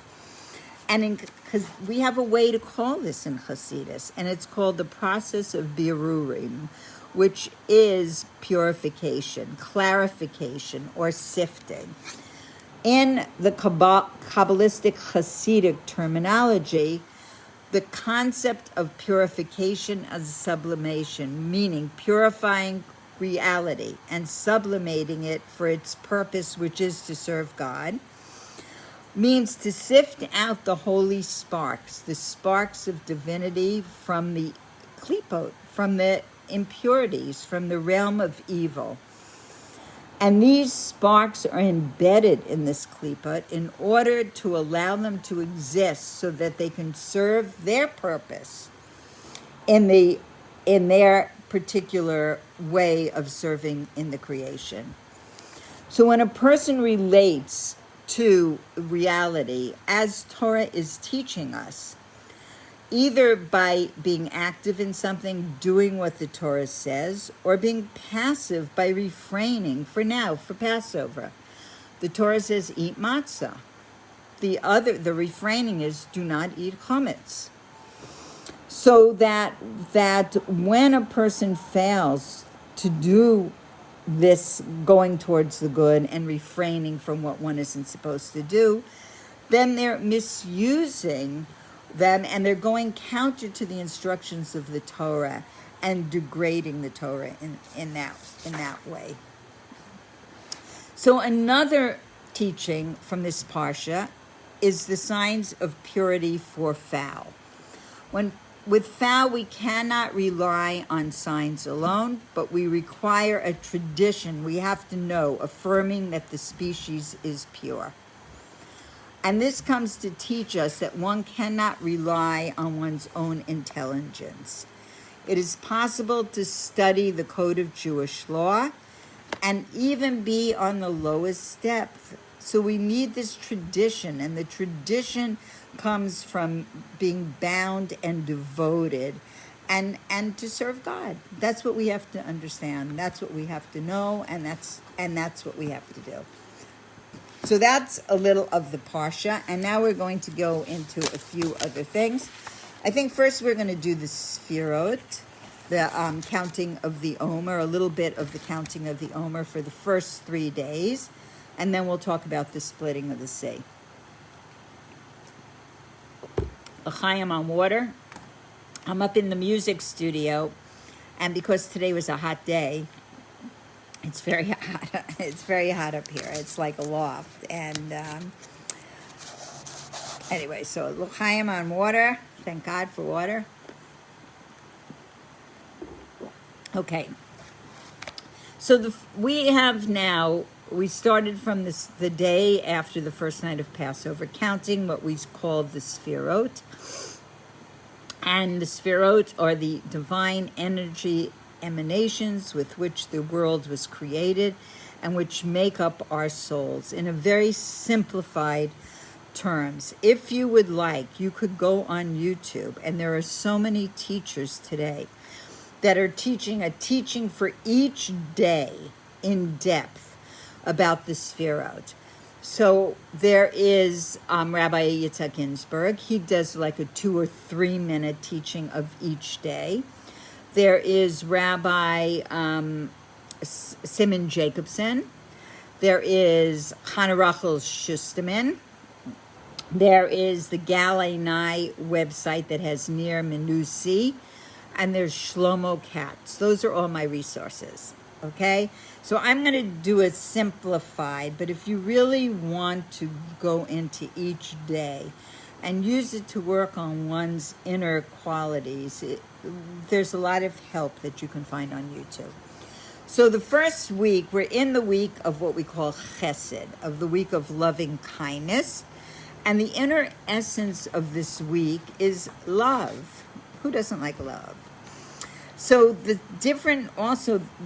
And because we have a way to call this in Hasidus, and it's called the process of birurim, which is purification, clarification, or sifting. In the Kabbalistic Hasidic terminology, the concept of purification as sublimation, meaning purifying reality and sublimating it for its purpose, which is to serve God, means to sift out the holy sparks, the sparks of divinity from the klipot, from the impurities, from the realm of evil. And these sparks are embedded in this klipot in order to allow them to exist so that they can serve their purpose in their particular way of serving in the creation. So when a person relates to reality as Torah is teaching us, either by being active in something, doing what the Torah says, or being passive by refraining. For Passover, the Torah says eat matzah. The refraining is do not eat chametz. So that when a person fails to do this, going towards the good and refraining from what one isn't supposed to do, then they're misusing them, and they're going counter to the instructions of the Torah and degrading the Torah in that way. So another teaching from this parsha is the signs of purity for fowl. With fowl, we cannot rely on signs alone, but we require a tradition. We have to know, affirming that the species is pure. And this comes to teach us that one cannot rely on one's own intelligence. It is possible to study the code of Jewish law and even be on the lowest depth. So we need this tradition, and the tradition comes from being bound and devoted and to serve God. That's what we have to understand. That's what we have to know, and that's what we have to do. So that's a little of the Parsha, and now we're going to go into a few other things. I think first we're going to do the Sfirot, the counting of the Omer, a little bit of the counting of the Omer for the first 3 days, and then we'll talk about the splitting of the sea. L'chaim on water. I'm up in the music studio, and because today was a hot day, it's very hot. It's very hot up here. It's like a loft. And anyway, so l'chaim on water. Thank God for water. Okay. So we started from the day after the first night of Passover, counting what we call the Sfirot. And the Sfirot are the divine energy emanations with which the world was created and which make up our souls in a very simplified terms. If you would like, you could go on YouTube, and there are so many teachers today that are teaching a teaching for each day in depth about the Sfirot. So there is Rabbi Yitzhak Ginsburg. He does like a 2 or 3 minute teaching of each day. There is Rabbi Simon Jacobson. There is Hannah Rachel Schusterman. There is the Galei Nai website that has Nir Menusi. And there's Shlomo Katz. Those are all my resources, okay? So I'm going to do a simplified, but if you really want to go into each day and use it to work on one's inner qualities, there's a lot of help that you can find on YouTube. So the first week, we're in the week of what we call Chesed, of the week of loving kindness. And the inner essence of this week is love. Who doesn't like love? So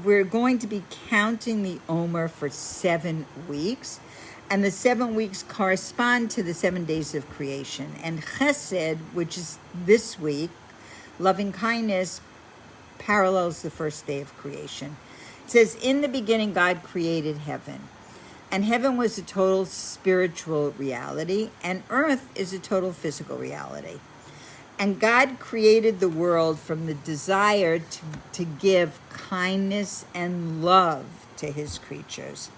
we're going to be counting the Omer for 7 weeks. And the 7 weeks correspond to the 7 days of creation. And Chesed, which is this week, loving kindness, parallels the first day of creation. It says, in the beginning, God created heaven. And heaven was a total spiritual reality, and earth is a total physical reality. And God created the world from the desire to give kindness and love to his creatures.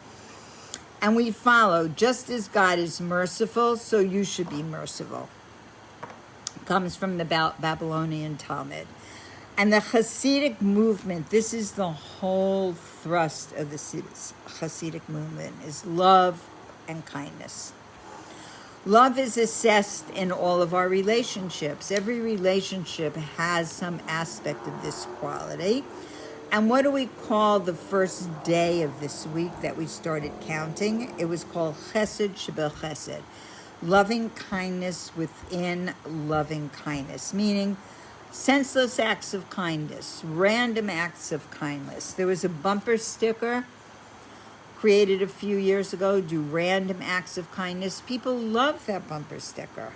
And we follow, just as God is merciful, so you should be merciful. It comes from the Babylonian Talmud. And the Hasidic movement, this is the whole thrust of the Hasidic movement, is love and kindness. Love is assessed in all of our relationships. Every relationship has some aspect of this quality. And what do we call the first day of this week that we started counting? It was called Chesed Shebel Chesed, loving kindness within loving kindness, meaning senseless acts of kindness, random acts of kindness. There was a bumper sticker created a few years ago, do random acts of kindness. People love that bumper sticker.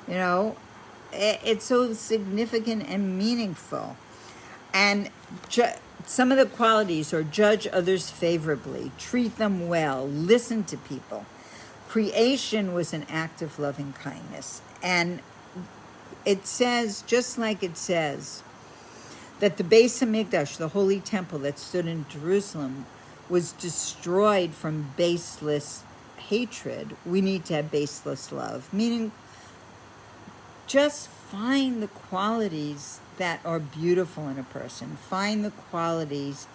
You know, it's so significant and meaningful. And some of the qualities are judge others favorably, treat them well, listen to people. Creation was an act of loving kindness. And it says, just like it says, that the Beis Hamikdash, the holy temple that stood in Jerusalem, was destroyed from baseless hatred. We need to have baseless love, meaning just find the qualities that are beautiful in a person. Find the qualities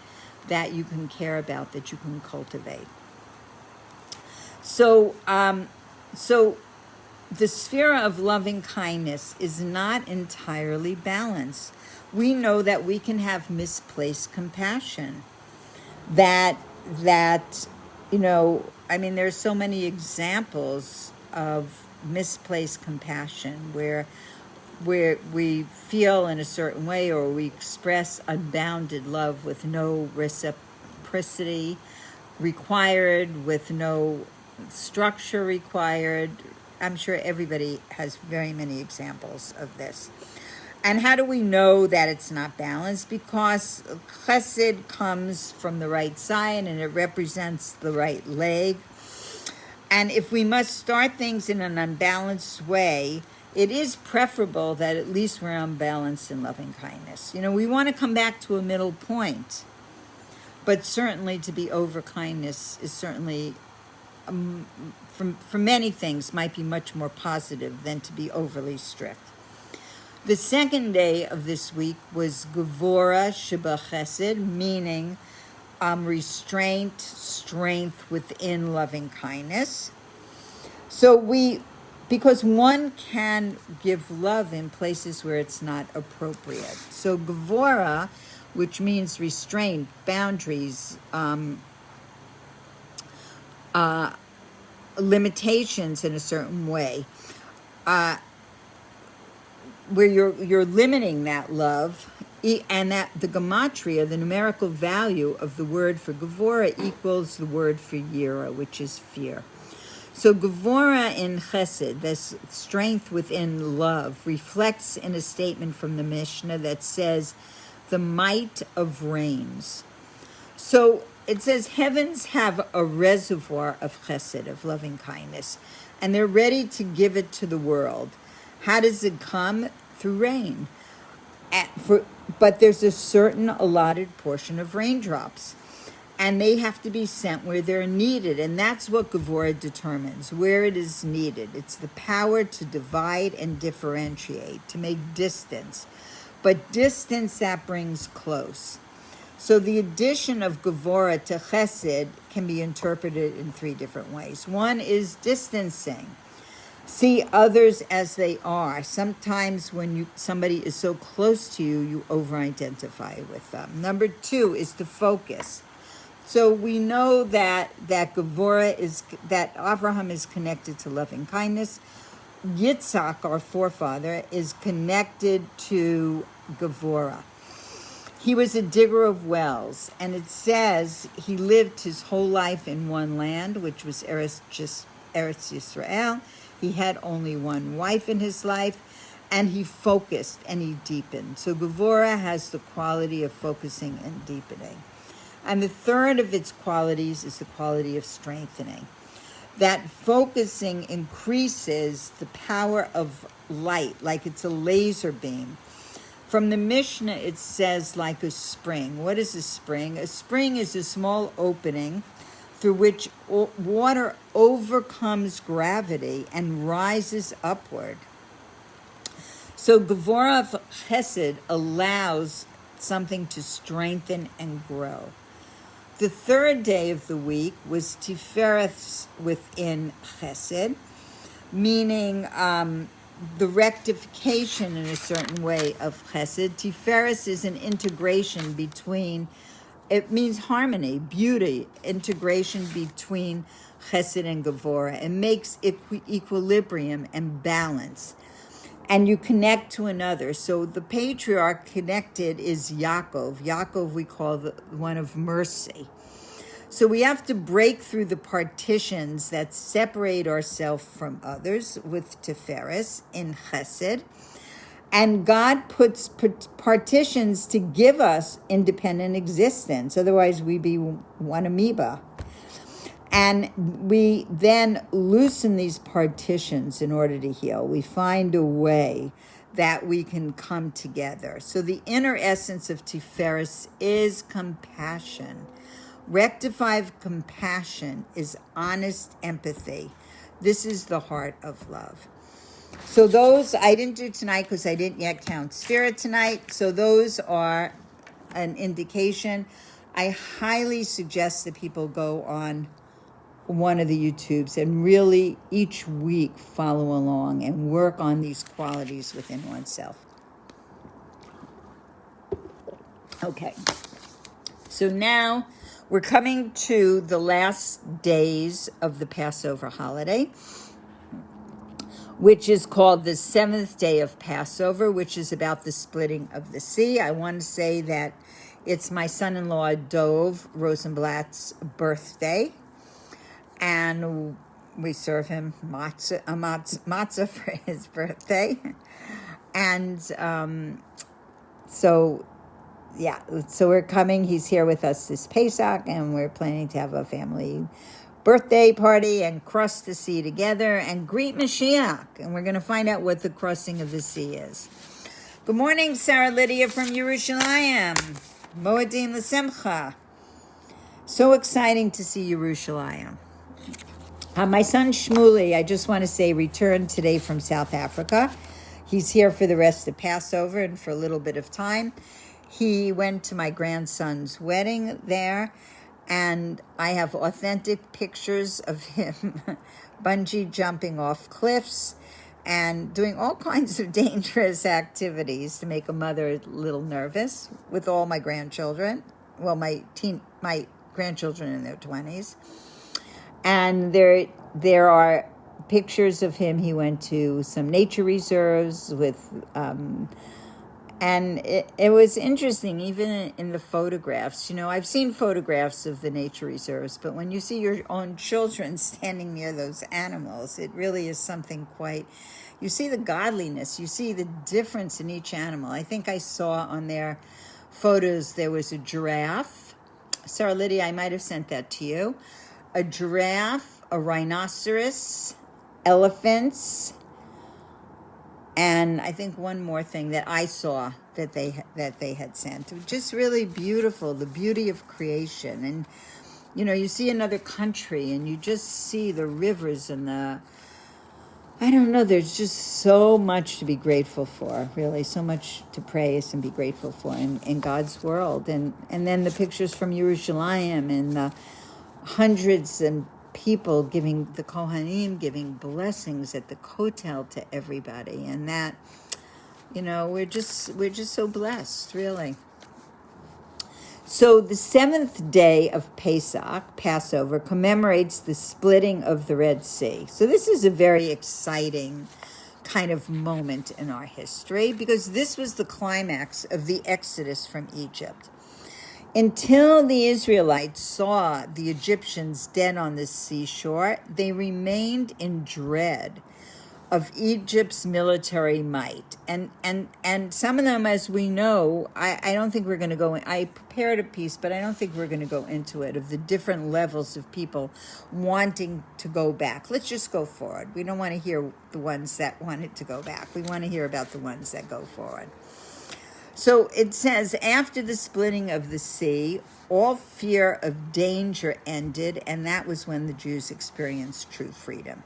that you can care about, that you can cultivate. So the sphere of loving kindness is not entirely balanced. We know that we can have misplaced compassion. That there's so many examples of misplaced compassion where we feel in a certain way, or we express unbounded love with no reciprocity required, with no structure required. I'm sure everybody has very many examples of this. And how do we know that it's not balanced? Because chesed comes from the right side and it represents the right leg. And if we must start things in an unbalanced way, it is preferable that at least we're unbalanced in loving kindness. We want to come back to a middle point. But certainly to be over kindness is certainly, for many things, might be much more positive than to be overly strict. The second day of this week was Gevura Sheba Chesed, meaning restraint, strength within loving kindness. Because one can give love in places where it's not appropriate. So Gevura, which means restraint, boundaries, limitations in a certain way, where you're limiting that love, and that the gematria, the numerical value of the word for Gevura, equals the word for Yira, which is fear. So Gevura in Chesed, this strength within love, reflects in a statement from the Mishnah that says, the might of rains. So it says heavens have a reservoir of Chesed, of loving kindness, and they're ready to give it to the world. How does it come? Through rain. But there's a certain allotted portion of raindrops, and they have to be sent where they're needed, and that's what Gevura determines, where it is needed. It's the power to divide and differentiate, to make distance, but distance that brings close. So the addition of Gevura to Chesed can be interpreted in 3 different ways. One is distancing. See others as they are. Sometimes when somebody is so close to you, you over-identify with them. Number 2 is to focus. So we know that Gevura that Abraham is connected to loving kindness. Yitzhak, our forefather, is connected to Gevurah. He was a digger of wells, and it says he lived his whole life in one land, which was Eretz Yisrael. He had only one wife in his life, and he focused and he deepened. So Gevurah has the quality of focusing and deepening. And the third of its qualities is the quality of strengthening. That focusing increases the power of light, like it's a laser beam. From the Mishnah, it says like a spring. What is a spring? A spring is a small opening through which water overcomes gravity and rises upward. So Gevurah Chesed allows something to strengthen and grow. The third day of the week was Tifereth within Chesed, meaning the rectification in a certain way of Chesed. Tifereth is an integration between, it means harmony, beauty, integration between Chesed and Gevurah. It makes equilibrium and balance. And you connect to another. So the patriarch connected is Yaakov. Yaakov we call the one of mercy. So we have to break through the partitions that separate ourselves from others with Tiferes in Chesed. And God puts partitions to give us independent existence. Otherwise we'd be one amoeba. And we then loosen these partitions in order to heal. We find a way that we can come together. So the inner essence of Tiferes is compassion. Rectified compassion is honest empathy. This is the heart of love. So those, I didn't do tonight because I didn't yet count Spirit tonight. So those are an indication. I highly suggest that people go on one of the YouTubes and really each week follow along and work on these qualities within oneself. Okay, so now we're coming to the last days of the Passover holiday, which is called the 7th day of Passover, which is about the splitting of the sea. I want to say that it's my son-in-law Dov Rosenblatt's birthday. And we serve him matzah for his birthday. And so we're coming. He's here with us this Pesach, and we're planning to have a family birthday party and cross the sea together and greet Mashiach. And we're going to find out what the crossing of the sea is. Good morning, Sarah Lydia from Yerushalayim. Moedim l'simcha. So exciting to see Yerushalayim. My son Shmuley, I just want to say, returned today from South Africa. He's here for the rest of Passover and for a little bit of time. He went to my grandson's wedding there, and I have authentic pictures of him bungee jumping off cliffs and doing all kinds of dangerous activities to make a mother a little nervous with all my grandchildren. Well, my grandchildren in their 20s. And there are pictures of him. He went to some nature reserves with, and it was interesting, even in the photographs. You know, I've seen photographs of the nature reserves, but when you see your own children standing near those animals, it really is something quite, you see the godliness, you see the difference in each animal. I think I saw on their photos there was a giraffe. Sarah Lydia, I might have sent that to you. A giraffe, a rhinoceros, elephants, and I think one more thing that I saw that they had sent. Just really beautiful, the beauty of creation. And, you know, you see another country and you just see the rivers and I don't know, there's just so much to be grateful for, really, so much to praise and be grateful for in God's world. And then the pictures from Yerushalayim and the hundreds and people giving, the Kohanim giving blessings at the kotel to everybody, and that, you know, we're just so blessed, really. So the seventh day of Passover, commemorates the splitting of the Red Sea. So this is a very exciting kind of moment in our history because this was the climax of the Exodus from Egypt. Until the Israelites saw the Egyptians dead on the seashore, they remained in dread of Egypt's military might. And some of them, as we know, I don't think we're going to go in. I prepared a piece, but I don't think we're going to go into it, of the different levels of people wanting to go back. Let's just go forward. We don't want to hear the ones that wanted to go back. We want to hear about the ones that go forward. So it says, after the splitting of the sea, all fear of danger ended, and that was when the Jews experienced true freedom.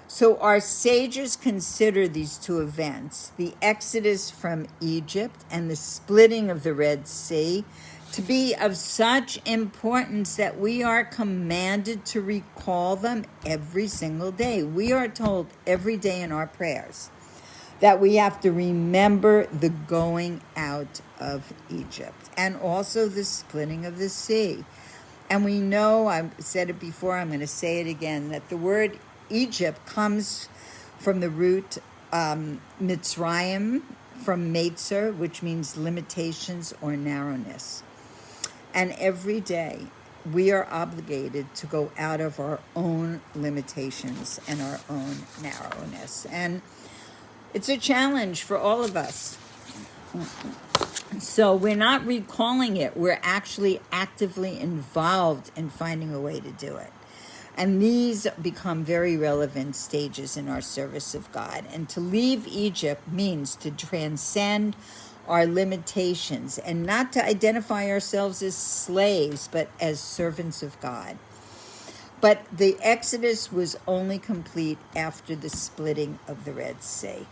So our sages consider these two events, the Exodus from Egypt and the splitting of the Red Sea, to be of such importance that we are commanded to recall them every single day. We are told every day in our prayers that we have to remember the going out of Egypt and also the splitting of the sea. And we know, I've said it before, I'm going to say it again, that the word Egypt comes from the root Mitzrayim, from Metzer, which means limitations or narrowness. And every day we are obligated to go out of our own limitations and our own narrowness. And it's a challenge for all of us. So we're not recalling it. We're actually actively involved in finding a way to do it. And these become very relevant stages in our service of God. And to leave Egypt means to transcend our limitations and not to identify ourselves as slaves, but as servants of God. But the Exodus was only complete after the splitting of the Red Sea.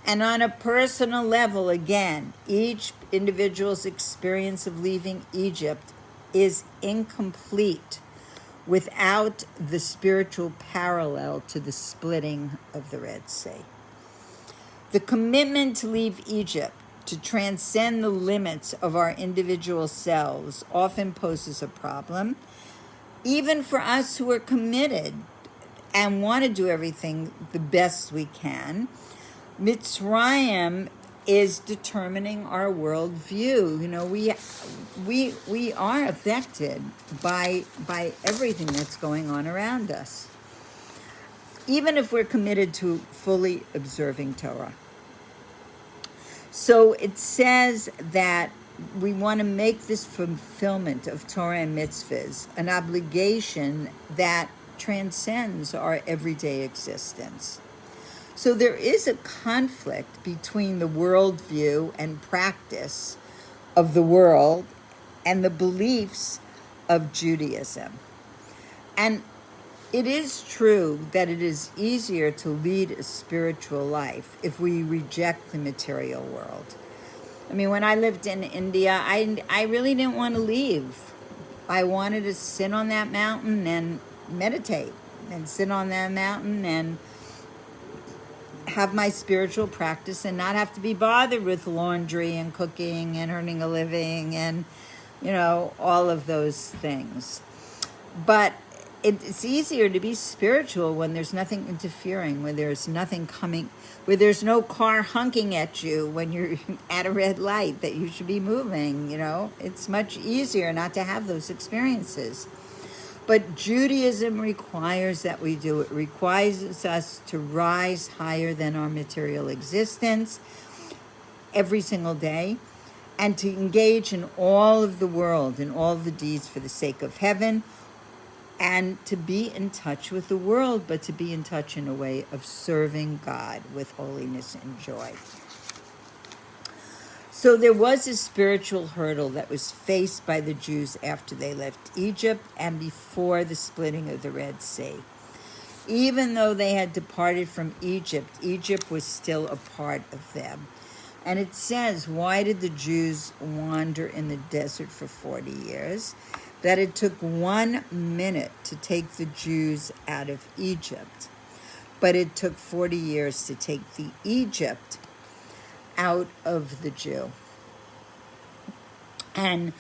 And on a personal level, again, each individual's experience of leaving Egypt is incomplete without the spiritual parallel to the splitting of the Red Sea. The commitment to leave Egypt, to transcend the limits of our individual selves, often poses a problem, even for us who are committed and want to do everything the best we can. Mitzrayim is determining our worldview. You know, we are affected by everything that's going on around us, even if we're committed to fully observing Torah. So it says that we want to make this fulfillment of Torah and mitzvahs an obligation that transcends our everyday existence. So there is a conflict between the worldview and practice of the world and the beliefs of Judaism. And it is true that it is easier to lead a spiritual life if we reject the material world. I mean, when I lived in India, I really didn't want to leave. I wanted to sit on that mountain and meditate, and sit on that mountain and have my spiritual practice and not have to be bothered with laundry and cooking and earning a living and, you know, all of those things. But it's easier to be spiritual when there's nothing interfering, when there's nothing coming, where there's no car honking at you when you're at a red light that you should be moving, you know. It's much easier not to have those experiences. But Judaism requires that we do it. It requires us to rise higher than our material existence every single day and to engage in all of the world, in all the deeds for the sake of heaven, and to be in touch with the world, but to be in touch in a way of serving God with holiness and joy. So there was a spiritual hurdle that was faced by the Jews after they left Egypt and before the splitting of the Red Sea. Even though they had departed from Egypt, Egypt was still a part of them. And it says, why did the Jews wander in the desert for 40 years? That it took 1 minute to take the Jews out of Egypt. But it took 40 years to take the Egypt out of the Jew. And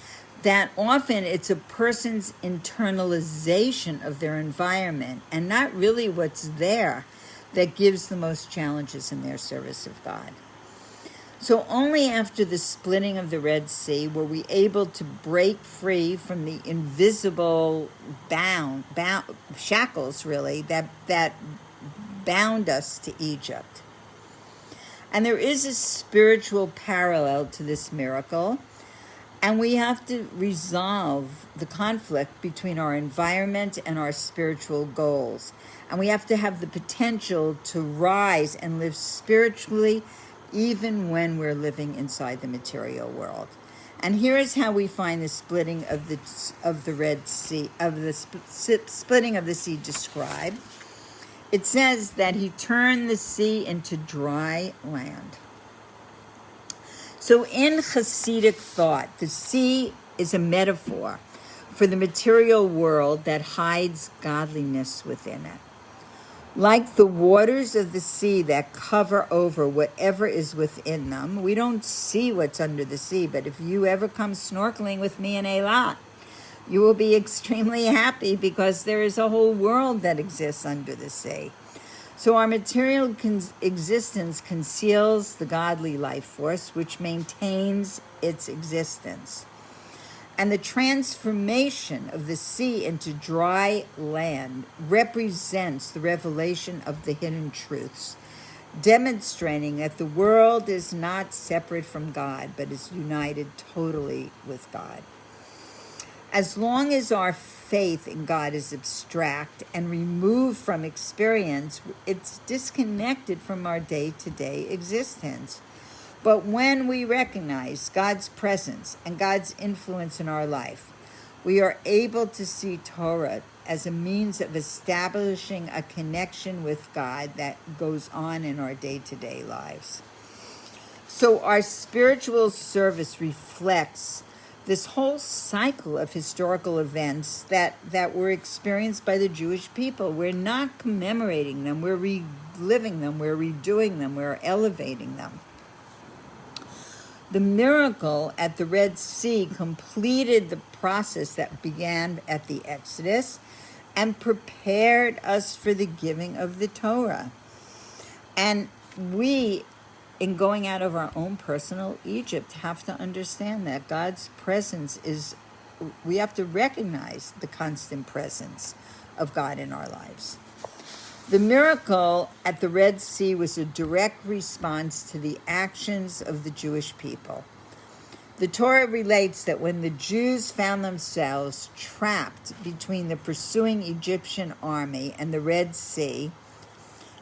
that often it's a person's internalization of their environment and not really what's there that gives the most challenges in their service of God. So only after the splitting of the Red Sea were we able to break free from the invisible shackles, really, that bound us to Egypt. And there is a spiritual parallel to this miracle, and we have to resolve the conflict between our environment and our spiritual goals. And we have to have the potential to rise and live spiritually even when we're living inside the material world. And here is how we find the splitting of the Red Sea, splitting of the sea described. It says that he turned the sea into dry land. So in Hasidic thought, the sea is a metaphor for the material world that hides godliness within it. Like the waters of the sea that cover over whatever is within them, we don't see what's under the sea, but if you ever come snorkeling with me in Eilat, you will be extremely happy because there is a whole world that exists under the sea. So our material existence conceals the godly life force, which maintains its existence. And the transformation of the sea into dry land represents the revelation of the hidden truths, demonstrating that the world is not separate from God, but is united totally with God. As long as our faith in God is abstract and removed from experience, it's disconnected from our day-to-day existence. But when we recognize God's presence and God's influence in our life, we are able to see Torah as a means of establishing a connection with God that goes on in our day-to-day lives. So our spiritual service reflects this whole cycle of historical events that were experienced by the Jewish people. We're not commemorating them, we're reliving them, we're redoing them, we're elevating them. The miracle at the Red Sea completed the process that began at the Exodus and prepared us for the giving of the Torah. And we, in going out of our own personal Egypt, have to understand that God's presence is, we have to recognize the constant presence of God in our lives. The miracle at the Red Sea was a direct response to the actions of the Jewish people. The Torah relates that when the Jews found themselves trapped between the pursuing Egyptian army and the Red Sea,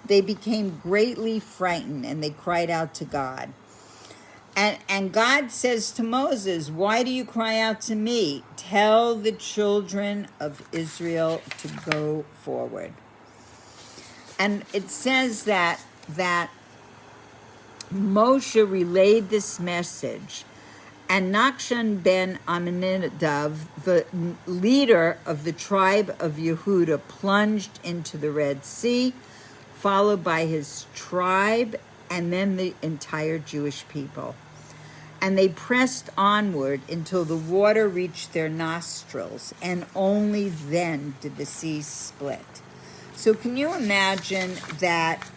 they became greatly frightened and they cried out to God. And God says to Moses, "Why do you cry out to me? Tell the children of Israel to go forward." And it says that Moshe relayed this message, and Nachshon ben Amminadab, the leader of the tribe of Yehuda, plunged into the Red Sea, followed by his tribe and then the entire Jewish people. And they pressed onward until the water reached their nostrils, and only then did the sea split. So can you imagine that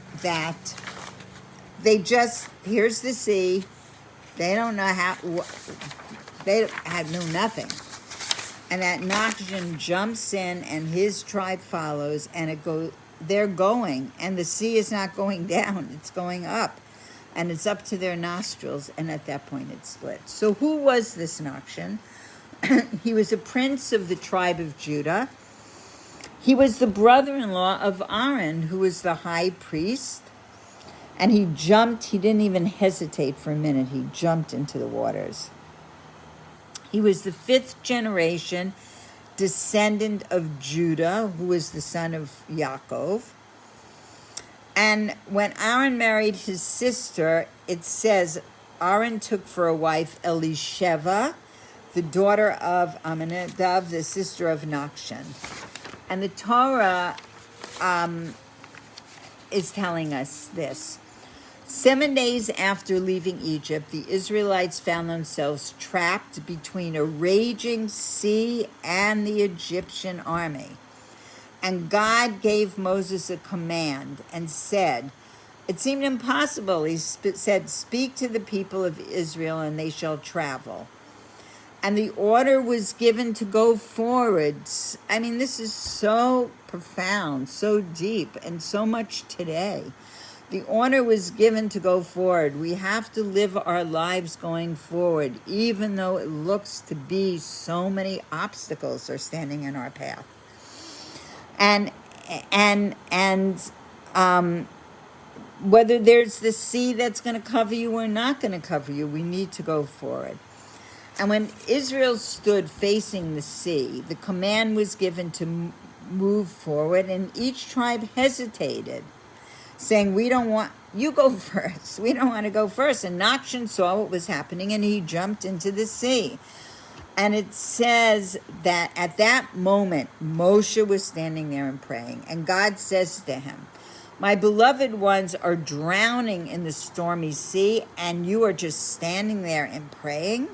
they just, here's the sea, they don't know how, they know nothing. And that Nachshon jumps in and his tribe follows, and they're going, and the sea is not going down, it's going up. And it's up to their nostrils, and at that point it split. So who was this Nachshon? He was a prince of the tribe of Judah. He was the brother-in-law of Aaron, who was the high priest. And he didn't even hesitate for a minute, he jumped into the waters. He was the 5th generation descendant of Judah, who was the son of Yaakov. And when Aaron married his sister, it says Aaron took for a wife Elisheva, the daughter of Amminadab, the sister of Nachshon. And the Torah is telling us this. 7 days after leaving Egypt, the Israelites found themselves trapped between a raging sea and the Egyptian army. And God gave Moses a command and said, it seemed impossible. He said, speak to the people of Israel and they shall travel. And the order was given to go forward. I mean, this is so profound, so deep, and so much today. The order was given to go forward. We have to live our lives going forward, even though it looks to be so many obstacles are standing in our path. And whether there's the sea that's going to cover you or not going to cover you, we need to go forward. And when Israel stood facing the sea, the command was given to move forward, and each tribe hesitated, saying, we don't want, you go first. We don't want to go first. And Nachshon saw what was happening, and he jumped into the sea. And it says that at that moment, Moshe was standing there and praying. And God says to him, my beloved ones are drowning in the stormy sea, and you are just standing there and praying?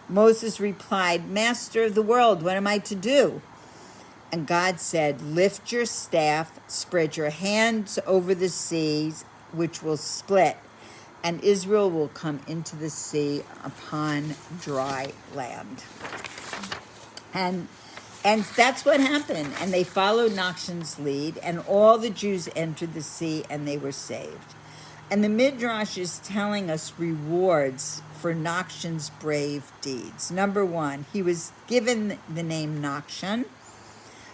Moses replied, Master of the world, what am I to do? And God said, lift your staff, spread your hands over the seas, which will split, and Israel will come into the sea upon dry land. And that's what happened. And they followed Nachshon's lead, and all the Jews entered the sea, and they were saved. And the Midrash is telling us rewards for Nachshon's brave deeds. Number one, he was given the name Nachshon,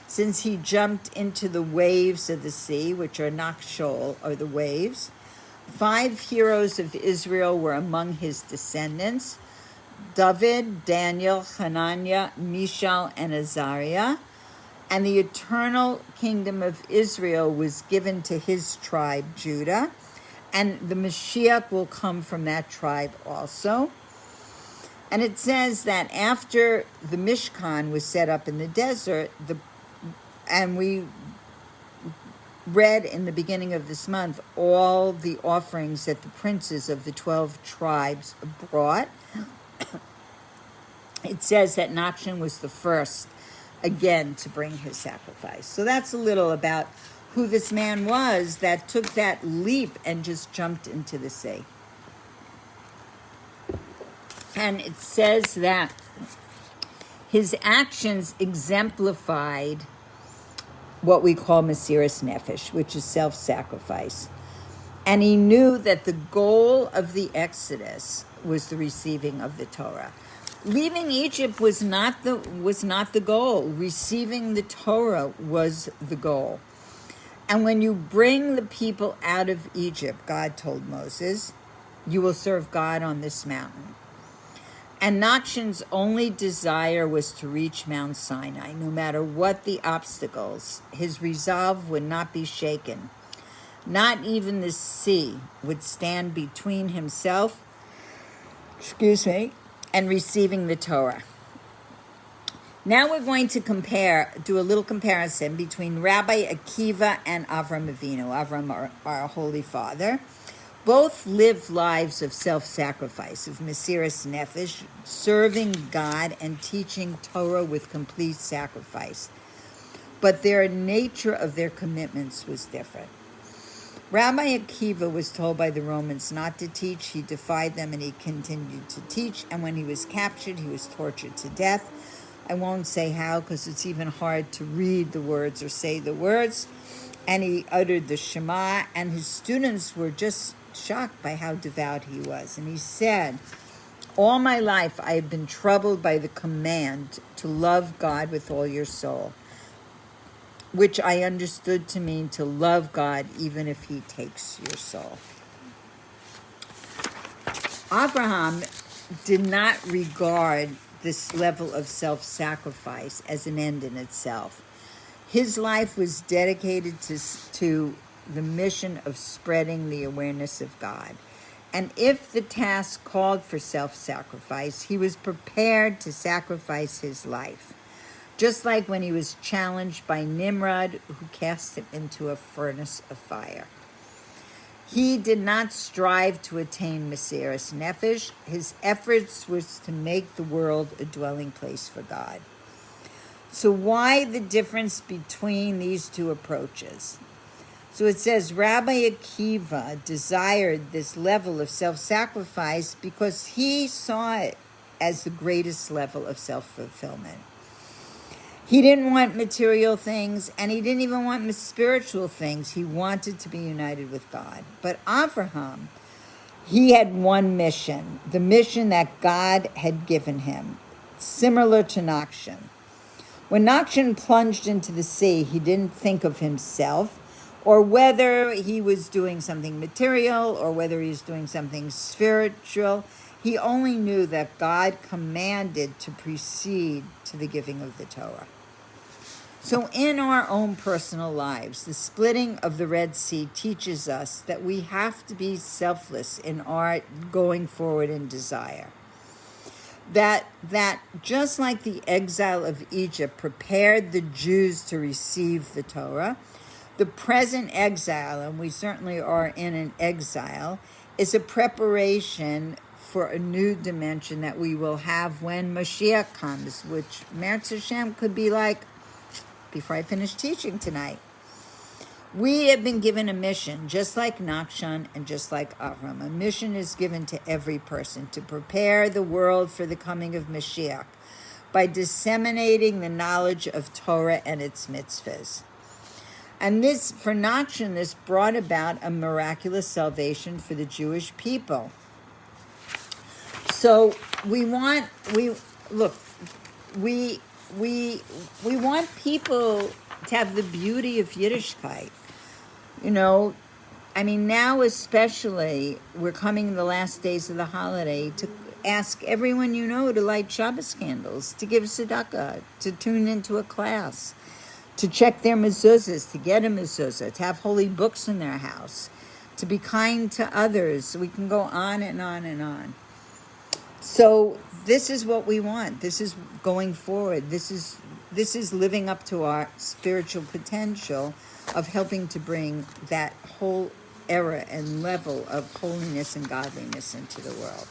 since he jumped into the waves of the sea, which are Nachshol, or the waves. 5 heroes of Israel were among his descendants: David, Daniel, Hananiah, Mishael, and Azariah. And the eternal kingdom of Israel was given to his tribe, Judah. And the Mashiach will come from that tribe also. And it says that after the Mishkan was set up in the desert, and we read in the beginning of this month all the offerings that the princes of the 12 tribes brought. It says that Nachshon was the first, again, to bring his sacrifice. So that's a little about who this man was that took that leap and just jumped into the sea. And it says that his actions exemplified what we call Mesiras Nefesh, which is self-sacrifice. And he knew that the goal of the Exodus was the receiving of the Torah. Leaving Egypt was not the goal. Receiving the Torah was the goal. And when you bring the people out of Egypt, God told Moses, you will serve God on this mountain. And Nachshon's only desire was to reach Mount Sinai. No matter what the obstacles, his resolve would not be shaken. Not even the sea would stand between himself, and receiving the Torah. Now we're going to do a little comparison between Rabbi Akiva and Avram Avinu. Avram, our Holy Father. Both lived lives of self-sacrifice, of Mesiras Nefesh, serving God and teaching Torah with complete sacrifice. But their nature of their commitments was different. Rabbi Akiva was told by the Romans not to teach. He defied them and he continued to teach. And when he was captured, he was tortured to death. I won't say how because it's even hard to read the words or say the words. And he uttered the Shema, and his students were just shocked by how devout he was. And he said, all my life I have been troubled by the command to love God with all your soul, which I understood to mean to love God even if he takes your soul. Abraham did not regard this level of self-sacrifice as an end in itself. His life was dedicated to the mission of spreading the awareness of God. And if the task called for self-sacrifice, he was prepared to sacrifice his life. Just like when he was challenged by Nimrod, who cast him into a furnace of fire. He did not strive to attain Mesiras Nefesh. His efforts was to make the world a dwelling place for God. So why the difference between these two approaches? So it says Rabbi Akiva desired this level of self-sacrifice because he saw it as the greatest level of self-fulfillment. He didn't want material things, and he didn't even want spiritual things. He wanted to be united with God. But Avraham, he had one mission, the mission that God had given him, similar to Nachshon. When Nachshon plunged into the sea, he didn't think of himself or whether he was doing something material or whether he was doing something spiritual. He only knew that God commanded to proceed to the giving of the Torah. So in our own personal lives, the splitting of the Red Sea teaches us that we have to be selfless in our going forward in desire. That just like the exile of Egypt prepared the Jews to receive the Torah, the present exile, and we certainly are in an exile, is a preparation for a new dimension that we will have when Mashiach comes, which Meretz Hashem could be like before I finish teaching tonight. We have been given a mission, just like Nachshon and just like Avram. A mission is given to every person to prepare the world for the coming of Mashiach by disseminating the knowledge of Torah and its mitzvahs. And this, for Nachshon, this brought about a miraculous salvation for the Jewish people. So we want people to have the beauty of Yiddishkeit. Now especially, we're coming in the last days of the holiday, to ask everyone you know to light Shabbos candles, to give tzedakah, to tune into a class, to check their mezuzahs, to get a mezuzah, to have holy books in their house, to be kind to others. We can go on and on and on. So this is what we want. This is going forward. This is living up to our spiritual potential of helping to bring that whole era and level of holiness and godliness into the world.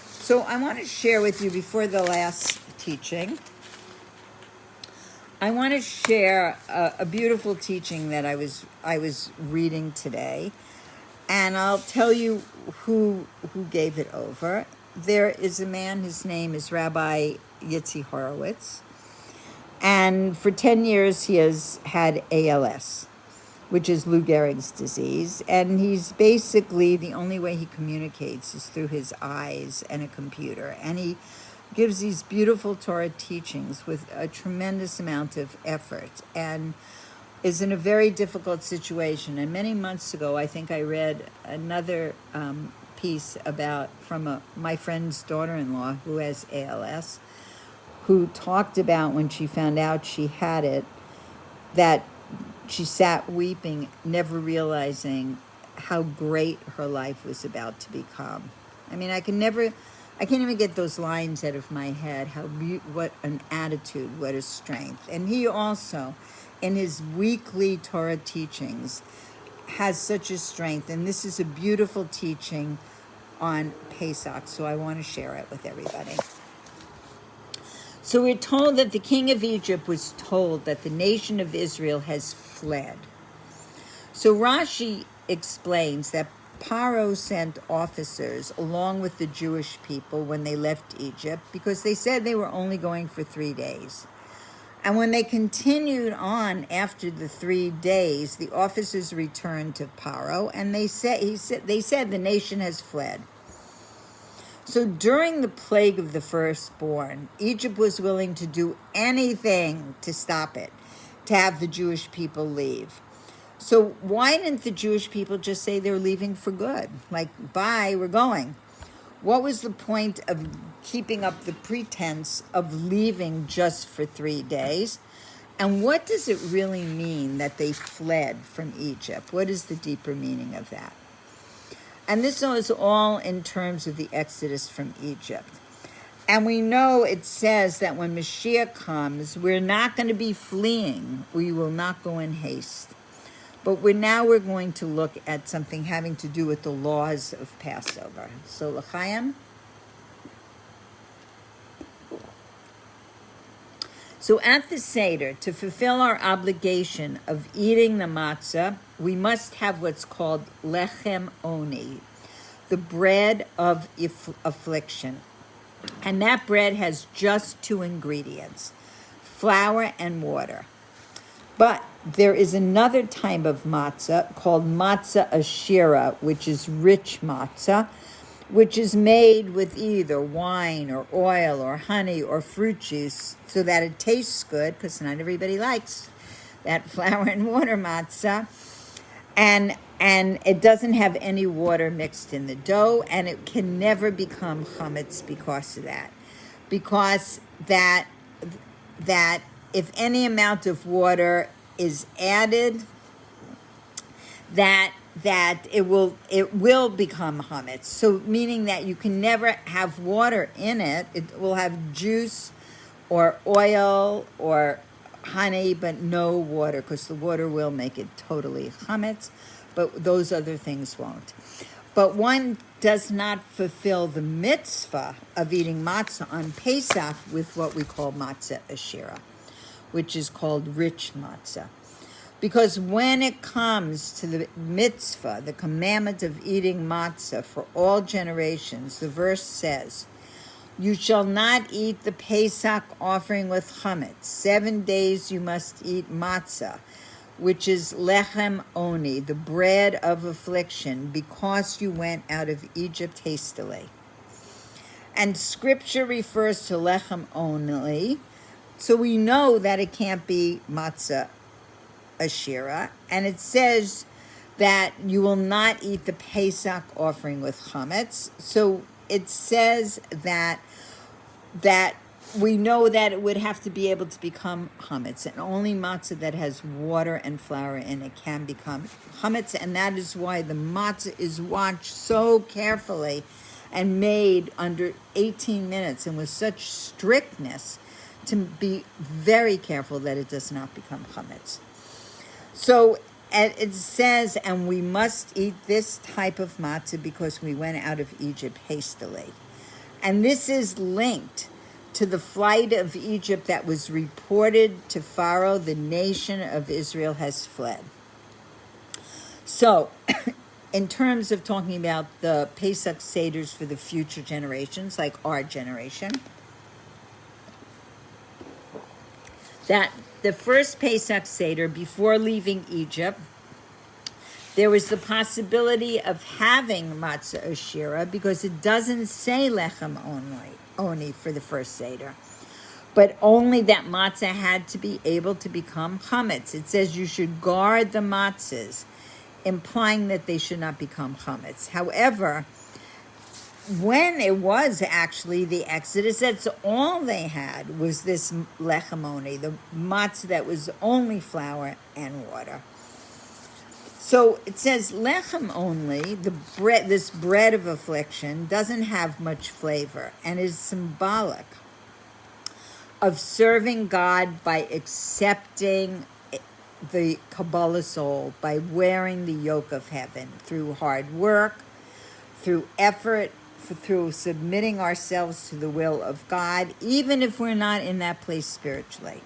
So I want to share with you before the last teaching, I want to share a beautiful teaching that I was reading today, and I'll tell you who gave it over. There is a man, his name is Rabbi Yitzi Horowitz, and for 10 years he has had ALS, which is Lou Gehrig's disease, and he's basically, the only way he communicates is through his eyes and a computer, and he gives these beautiful Torah teachings with a tremendous amount of effort, and is in a very difficult situation. And many months ago, I think I read another piece from my friend's daughter-in-law who has ALS, who talked about when she found out she had it, that she sat weeping, never realizing how great her life was about to become. I can't even get those lines out of my head. What an attitude, what a strength. And he also, in his weekly Torah teachings, has such a strength. And this is a beautiful teaching on Pesach, so I want to share it with everybody. So we're told that the king of Egypt was told that the nation of Israel has fled. So Rashi explains that Paro sent officers along with the Jewish people when they left Egypt because they said they were only going for 3 days. And when they continued on after the 3 days, the officers returned to Paro, and they said the nation has fled. So during the plague of the firstborn, Egypt was willing to do anything to stop it, to have the Jewish people leave. So why didn't the Jewish people just say they're leaving for good? Like, bye, we're going. What was the point of keeping up the pretense of leaving just for 3 days? And what does it really mean that they fled from Egypt? What is the deeper meaning of that? And this is all in terms of the exodus from Egypt. And we know it says that when Mashiach comes, we're not going to be fleeing. We will not go in haste. But we're going to look at something having to do with the laws of Passover. So, L'chaim. So at the Seder, to fulfill our obligation of eating the matzah, we must have what's called lechem oni, the bread of affliction. And that bread has just 2 ingredients, flour and water. But there is another type of matzah called matzah ashira, which is rich matzah, which is made with either wine or oil or honey or fruit juice so that it tastes good, because not everybody likes that flour and water matzah. And it doesn't have any water mixed in the dough, and it can never become chametz because of that. Because that if any amount of water is added, that it will become chametz. So meaning that you can never have water in it. It will have juice or oil or honey, but no water, because the water will make it totally chametz, but those other things won't. But one does not fulfill the mitzvah of eating matzah on Pesach with what we call matzah ashira, which is called rich matzah. Because when it comes to the mitzvah, the commandment of eating matzah for all generations, the verse says, "You shall not eat the Pesach offering with chametz. 7 days you must eat matzah, which is lechem oni, the bread of affliction, because you went out of Egypt hastily." And scripture refers to lechem only, so we know that it can't be matzah ashira, and it says that you will not eat the Pesach offering with chametz. So it says that we know that it would have to be able to become chametz, and only matzah that has water and flour in it can become chametz, and that is why the matzah is watched so carefully and made under 18 minutes and with such strictness to be very careful that it does not become chametz. So it says, and we must eat this type of matzah because we went out of Egypt hastily. And this is linked to the flight of Egypt that was reported to Pharaoh. The nation of Israel has fled. So, in terms of talking about the Pesach Seders for the future generations, like our generation, that the first Pesach Seder, before leaving Egypt, there was the possibility of having matzah ashira because it doesn't say lechem only for the first Seder, but only that matzah had to be able to become chametz. It says you should guard the matzahs, implying that they should not become chametz. However, when it was actually the Exodus, that's all they had was this lechem only, the matzah that was only flour and water. So it says lechem only, the bread, this bread of affliction, doesn't have much flavor and is symbolic of serving God by accepting the Kabbalah soul, by wearing the yoke of heaven through hard work, through effort, through submitting ourselves to the will of God, even if we're not in that place spiritually.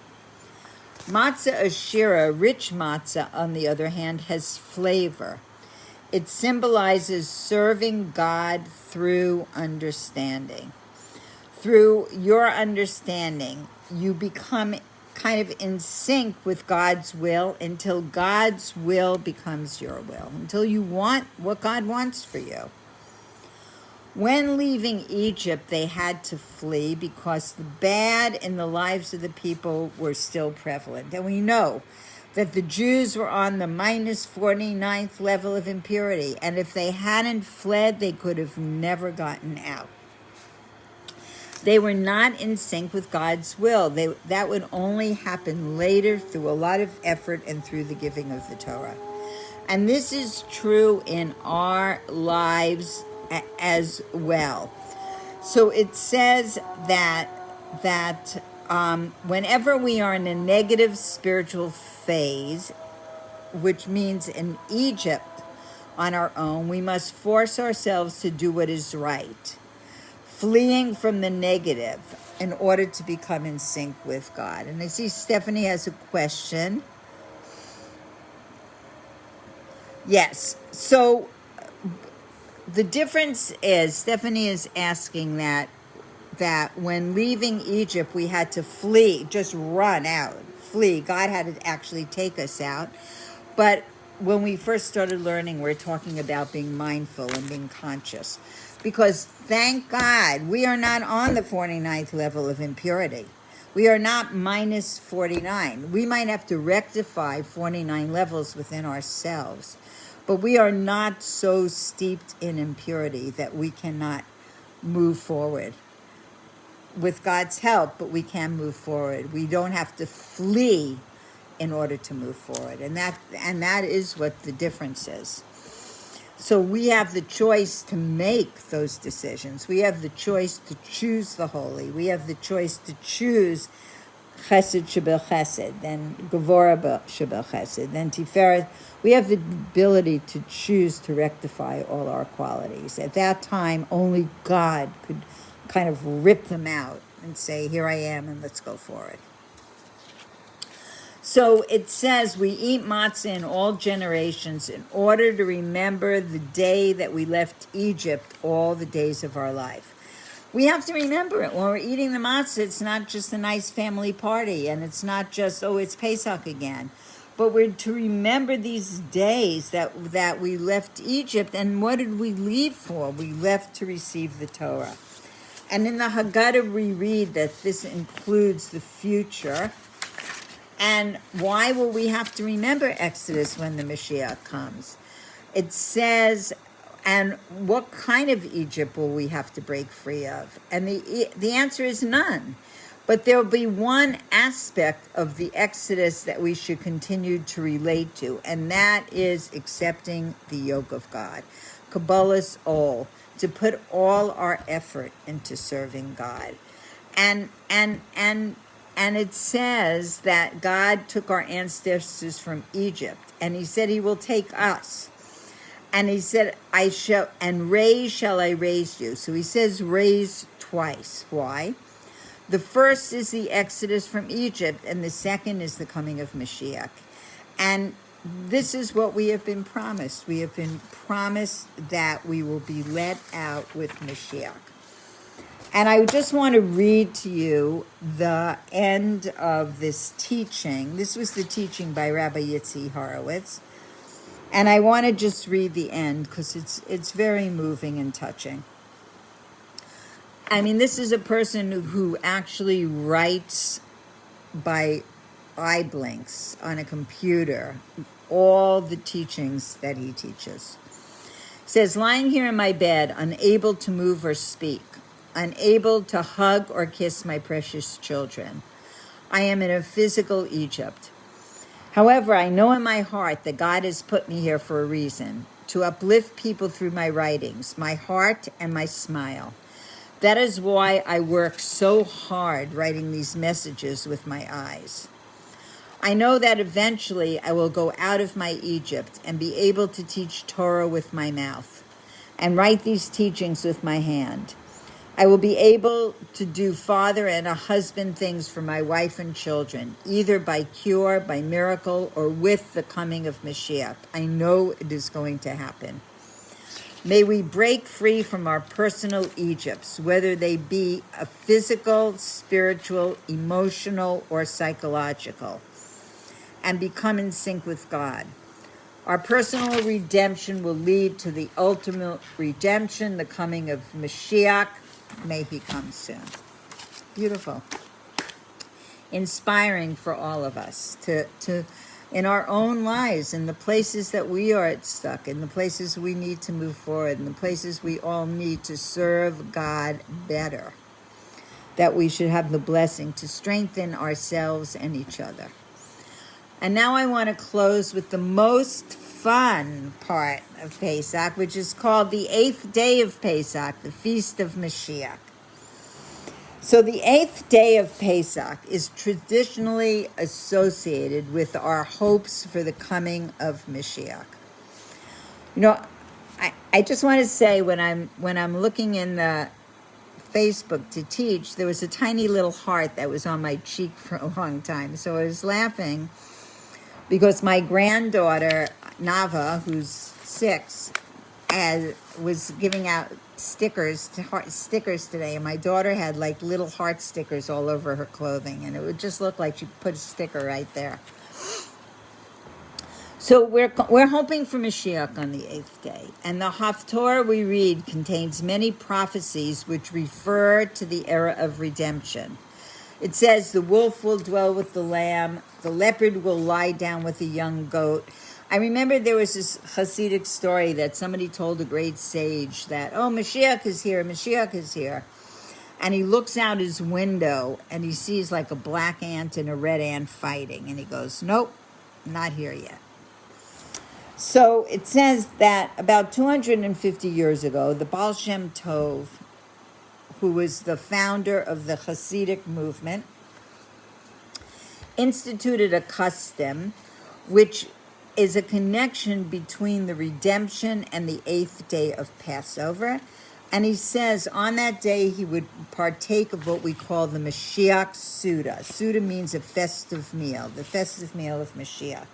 Matzah ashira, rich matzah, on the other hand, has flavor. It symbolizes serving God through understanding. Through your understanding, you become kind of in sync with God's will until God's will becomes your will, until you want what God wants for you. When leaving Egypt, they had to flee because the bad in the lives of the people were still prevalent. And we know that the Jews were on the minus 49th level of impurity. And if they hadn't fled, they could have never gotten out. They were not in sync with God's will. That would only happen later through a lot of effort and through the giving of the Torah. And this is true in our lives as well. So it says that whenever we are in a negative spiritual phase, which means in Egypt on our own, we must force ourselves to do what is right, fleeing from the negative in order to become in sync with God. And I see Stephanie has a question. Yes. So the difference is, Stephanie is asking that when leaving Egypt, we had to flee, just run out, flee. God had to actually take us out. But when we first started learning, we're talking about being mindful and being conscious. Because thank God, we are not on the 49th level of impurity. We are not minus 49. We might have to rectify 49 levels within ourselves. But we are not so steeped in impurity that we cannot move forward. With God's help, but we can move forward. We don't have to flee in order to move forward. And that is what the difference is. So we have the choice to make those decisions. We have the choice to choose the holy. We have the choice to choose chesed shebel chesed, then gevura shebel chesed, then tiferet. We have the ability to choose to rectify all our qualities. At that time, only God could kind of rip them out and say, here I am, and let's go forward. So it says we eat matzah in all generations in order to remember the day that we left Egypt all the days of our life. We have to remember it. When we're eating the matzah, it's not just a nice family party, and it's not just, oh, it's Pesach again. But we're to remember these days that we left Egypt, and what did we leave for? We left to receive the Torah. And in the Haggadah, we read that this includes the future. And why will we have to remember Exodus when the Mashiach comes? It says, and what kind of Egypt will we have to break free of? And the answer is none. But there will be one aspect of the Exodus that we should continue to relate to, and that is accepting the yoke of God. Kabbalah's all, to put all our effort into serving God. And it says that God took our ancestors from Egypt, and he said he will take us. And he said, shall I raise you. So he says raise twice. Why? The first is the Exodus from Egypt, and the second is the coming of Mashiach. And this is what we have been promised. We have been promised that we will be let out with Mashiach. And I just want to read to you the end of this teaching. This was the teaching by Rabbi Yitzi Horowitz. And I want to just read the end because it's very moving and touching. I mean, this is a person who actually writes by eye blinks on a computer all the teachings that he teaches. He says, lying here in my bed, unable to move or speak, unable to hug or kiss my precious children, I am in a physical Egypt. However, I know in my heart that God has put me here for a reason, to uplift people through my writings, my heart and my smile. That is why I work so hard writing these messages with my eyes. I know that eventually I will go out of my Egypt and be able to teach Torah with my mouth and write these teachings with my hand. I will be able to do father and a husband things for my wife and children, either by cure, by miracle, or with the coming of Mashiach. I know it is going to happen. May we break free from our personal Egypts, whether they be a physical, spiritual, emotional, or psychological, and become in sync with God. Our personal redemption will lead to the ultimate redemption, the coming of Mashiach. May he come soon. Beautiful. Inspiring for all of us to in our own lives, in the places that we are stuck, in the places we need to move forward, in the places we all need to serve God better, that we should have the blessing to strengthen ourselves and each other. And now I want to close with the most fun part of Pesach, which is called the 8th day of Pesach, the Feast of Mashiach. So the 8th day of Pesach is traditionally associated with our hopes for the coming of Mashiach. You know, I just want to say when I'm looking in the Facebook to teach, there was a tiny little heart that was on my cheek for a long time. So I was laughing because my granddaughter, Nava, who's 6, was giving out stickers today, and my daughter had like little heart stickers all over her clothing, and it would just look like she put a sticker right there. So we're hoping for Mashiach on the 8th day, and the Haftorah we read contains many prophecies which refer to the era of redemption. It says the wolf will dwell with the lamb, the leopard will lie down with the young goat. I remember there was this Hasidic story that somebody told a great sage that, oh, Mashiach is here, Mashiach is here. And he looks out his window and he sees like a black ant and a red ant fighting. And he goes, nope, not here yet. So it says that about 250 years ago, the Baal Shem Tov, who was the founder of the Hasidic movement, instituted a custom which is a connection between the redemption and the 8th day of Passover. And he says on that day he would partake of what we call the Mashiach Suda. Suda means a festive meal, the festive meal of Mashiach.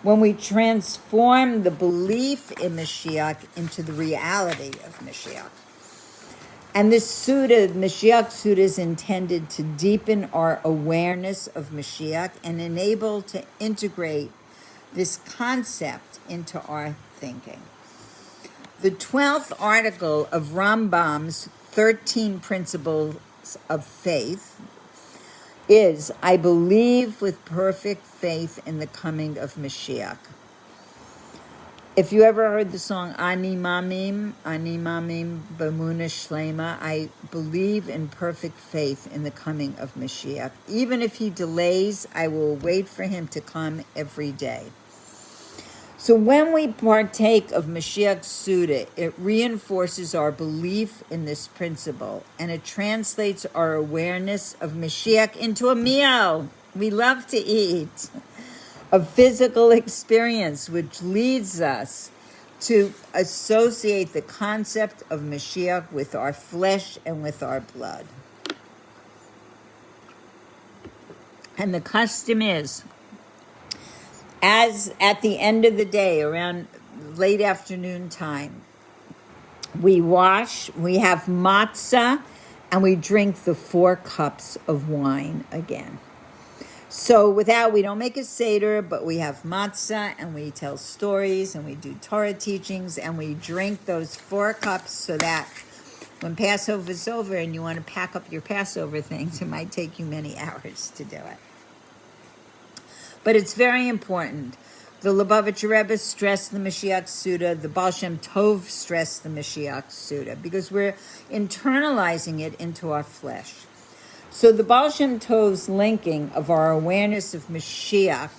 When we transform the belief in Mashiach into the reality of Mashiach. And this Suda, Mashiach Suda, is intended to deepen our awareness of Mashiach and enable to integrate this concept into our thinking. The 12th article of Rambam's 13 Principles of Faith is, I believe with perfect faith in the coming of Mashiach. If you ever heard the song Ani Mamim B'Emunah Shlema, I believe in perfect faith in the coming of Mashiach. Even if he delays, I will wait for him to come every day. So when we partake of Mashiach Suda, it reinforces our belief in this principle, and it translates our awareness of Mashiach into a meal. We love to eat. A physical experience which leads us to associate the concept of Mashiach with our flesh and with our blood. And the custom is, as at the end of the day, around late afternoon time, we wash, we have matzah, and we drink the 4 cups of wine again. So we don't make a Seder, but we have matzah, and we tell stories, and we do Torah teachings, and we drink those 4 cups so that when Passover is over and you want to pack up your Passover things, it might take you many hours to do it. But it's very important. The Lubavitcher Rebbe stressed the Mashiach Suda. The Baal Shem Tov stressed the Mashiach Suda because we're internalizing it into our flesh. So the Baal Shem Tov's linking of our awareness of Mashiach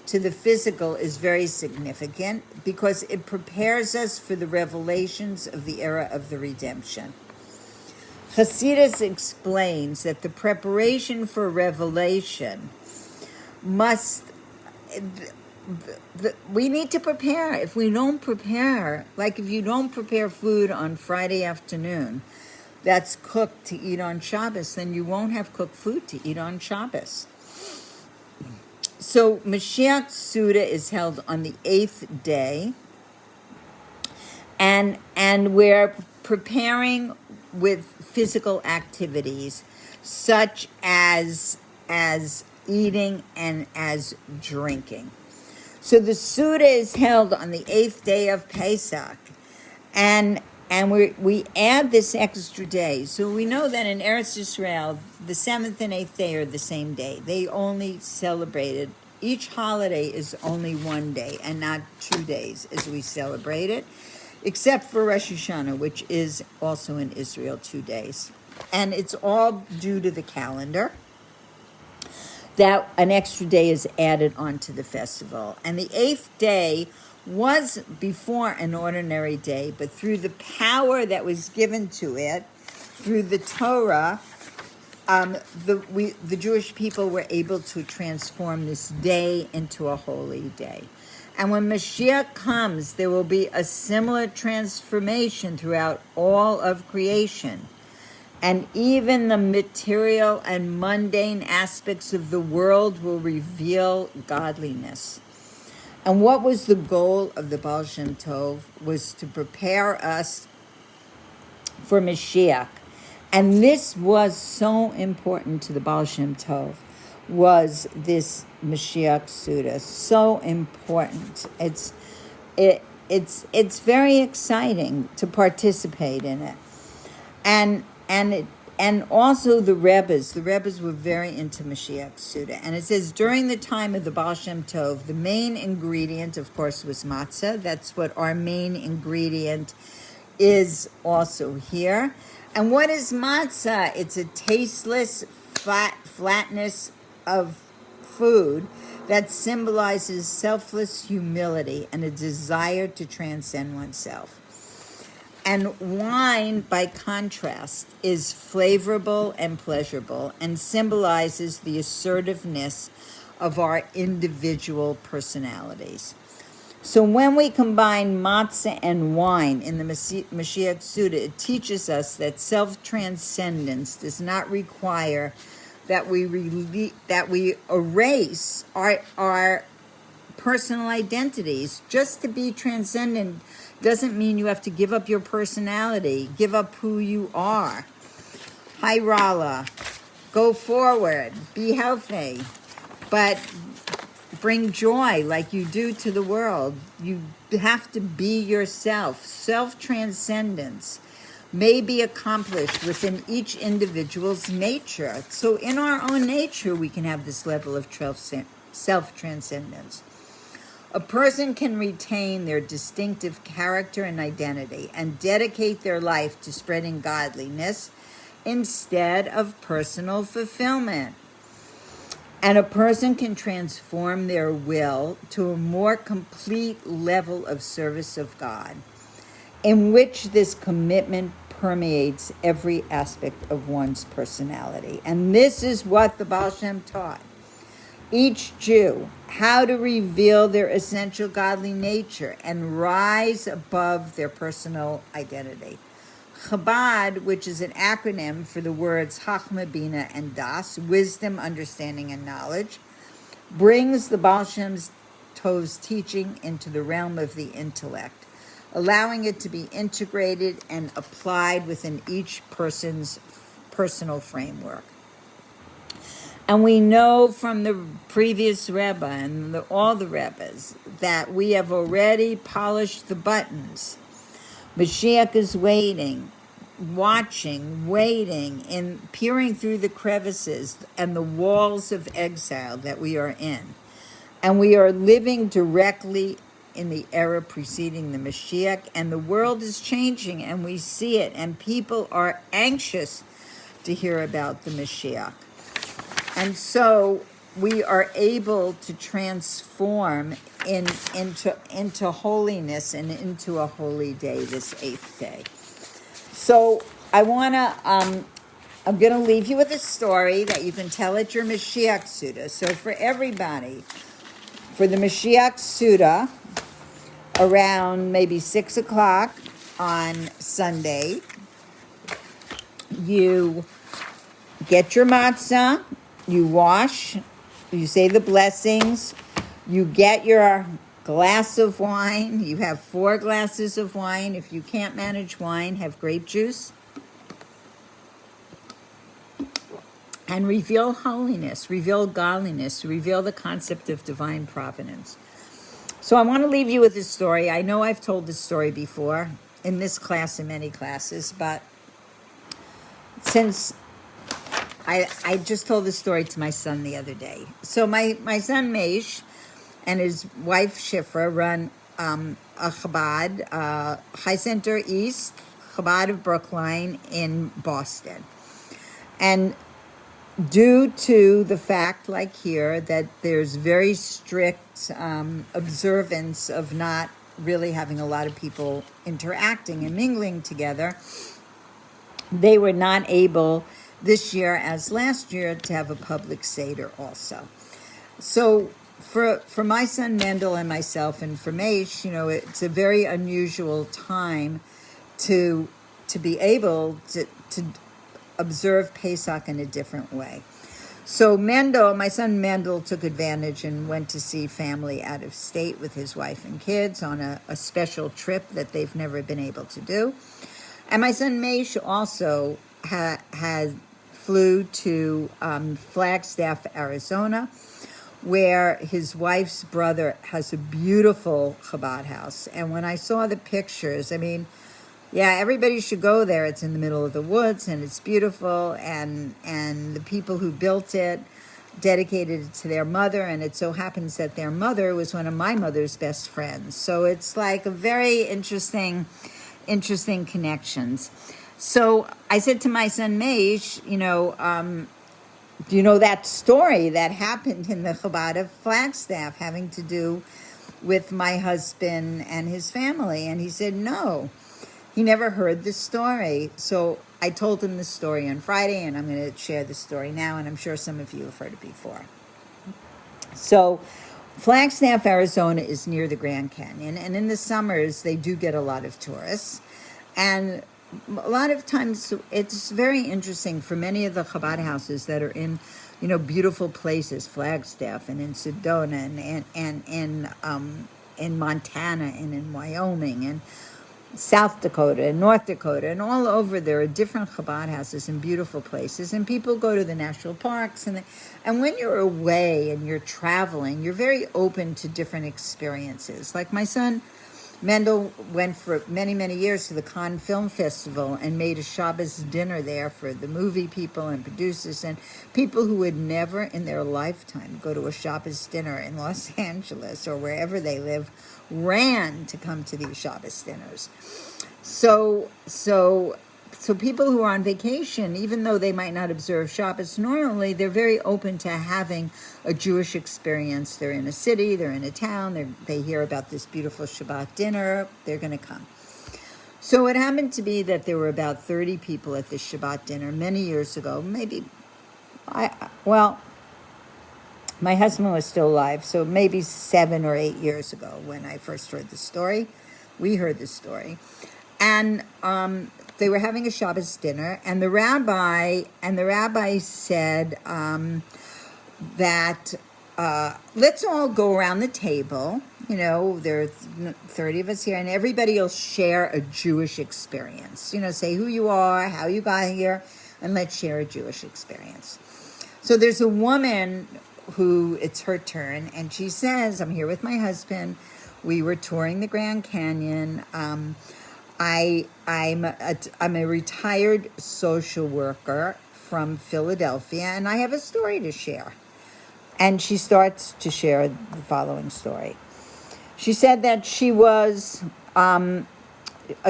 to the physical is very significant because it prepares us for the revelations of the era of the redemption. Hasidus explains that the preparation for revelation we need to prepare. If we don't prepare, like if you don't prepare food on Friday afternoon that's cooked to eat on Shabbos, then you won't have cooked food to eat on Shabbos. So Mashiach Suda is held on the 8th day, and we're preparing with physical activities such as eating and as drinking. So the Suda is held on the 8th day of Pesach, and we add this extra day. So we know that in Eretz Yisrael, the 7th and 8th day are the same day. They only celebrated, each holiday is only one day and not 2 days as we celebrate it, except for Rosh Hashanah, which is also in Israel 2 days. And it's all due to the calendar that an extra day is added onto the festival. And the 8th day was before an ordinary day, but through the power that was given to it, through the Torah, the Jewish people were able to transform this day into a holy day. And when Mashiach comes, there will be a similar transformation throughout all of creation. And even the material and mundane aspects of the world will reveal godliness. And what was the goal of the Baal Shem Tov was to prepare us for Mashiach. And this was so important to the Baal Shem Tov, was this Mashiach Suda. So important. It's very exciting to participate in it. And also the Rebbes were very into Mashiach Suda. And it says, during the time of the Baal Shem Tov, the main ingredient, of course, was matzah. That's what our main ingredient is also here. And what is matzah? It's a tasteless flatness of food that symbolizes selfless humility and a desire to transcend oneself. And wine, by contrast, is flavorful and pleasurable and symbolizes the assertiveness of our individual personalities. So when we combine matzah and wine in the Mashiach Suda, it teaches us that self-transcendence does not require that we erase our personal identities. Just to be transcendent doesn't mean you have to give up your personality, give up who you are. Hi, Rala. Go forward, be healthy, but bring joy like you do to the world. You have to be yourself. Self-transcendence may be accomplished within each individual's nature. So in our own nature, we can have this level of self-transcendence. A person can retain their distinctive character and identity and dedicate their life to spreading godliness instead of personal fulfillment. And a person can transform their will to a more complete level of service of God, in which this commitment permeates every aspect of one's personality. And this is what the Baal Shem taught each Jew, how to reveal their essential godly nature and rise above their personal identity. Chabad, which is an acronym for the words Chachma, Bina, and Das, wisdom, understanding, and knowledge, brings the Baal Shem Tov's teaching into the realm of the intellect, allowing it to be integrated and applied within each person's personal framework. And we know from the previous Rebbe and all the Rebbes that we have already polished the buttons. Mashiach is waiting, watching, waiting, and peering through the crevices and the walls of exile that we are in. And we are living directly in the era preceding the Mashiach, and the world is changing, and we see it, and people are anxious to hear about the Mashiach. And so we are able to transform into holiness and into a holy day, this 8th day. So I'm going to leave you with a story that you can tell at your Mashiach Suda. So for everybody, for the Mashiach Suda, around maybe 6 o'clock on Sunday, you get your matzah, you wash, you say the blessings, you get your glass of wine. You have 4 glasses of wine. If you can't manage wine, have grape juice. And reveal holiness, reveal godliness, reveal the concept of divine providence. So I want to leave you with this story. I know I've told this story before in this class and many classes, but since I just told this story to my son the other day. So my son Meish and his wife Shifra run a Chabad, High Center East, Chabad of Brookline in Boston. And due to the fact, like here, that there's very strict observance of not really having a lot of people interacting and mingling together, they were not able this year, as last year, to have a public Seder also. So for my son Mendel and myself, and for Maish, it's a very unusual time to be able to observe Pesach in a different way. So my son Mendel, took advantage and went to see family out of state with his wife and kids on a special trip that they've never been able to do. And my son Maish also flew to Flagstaff, Arizona, where his wife's brother has a beautiful Chabad house. And when I saw the pictures, everybody should go there. It's in the middle of the woods, and it's beautiful. And the people who built it dedicated it to their mother, and it so happens that their mother was one of my mother's best friends. So it's like a very interesting connections. So I said to my son Maish, do you know that story that happened in the Chabad of Flagstaff having to do with my husband and his family? And he said, no, he never heard the story. So I told him the story on Friday, and I'm going to share the story now, and I'm sure some of you have heard it before. So Flagstaff, Arizona is near the Grand Canyon, and in the summers they do get a lot of tourists. And a lot of times it's very interesting for many of the Chabad houses that are in, beautiful places, Flagstaff and in Sedona and in Montana and in Wyoming and South Dakota and North Dakota and all over. There are different Chabad houses in beautiful places, and people go to the national parks. And when you're away and you're traveling, you're very open to different experiences. Like my son Mendel went for many, many years to the Cannes Film Festival and made a Shabbos dinner there for the movie people and producers and people who would never in their lifetime go to a Shabbos dinner in Los Angeles or wherever they live, ran to come to these Shabbos dinners. So people who are on vacation, even though they might not observe Shabbos normally, they're very open to having a Jewish experience. They're in a city, they're in a town, they hear about this beautiful Shabbat dinner, they're going to come. So it happened to be that there were about 30 people at this Shabbat dinner many years ago. My husband was still alive, so maybe 7 or 8 years ago when I first heard the story. We heard the story. And they were having a Shabbos dinner, and the rabbi said that let's all go around the table. There are 30 of us here, and everybody will share a Jewish experience. Say who you are, how you got here, and let's share a Jewish experience. So there's a woman who, it's her turn, and she says, I'm here with my husband. We were touring the Grand Canyon. I'm a retired social worker from Philadelphia, and I have a story to share. And she starts to share the following story. She said that she was a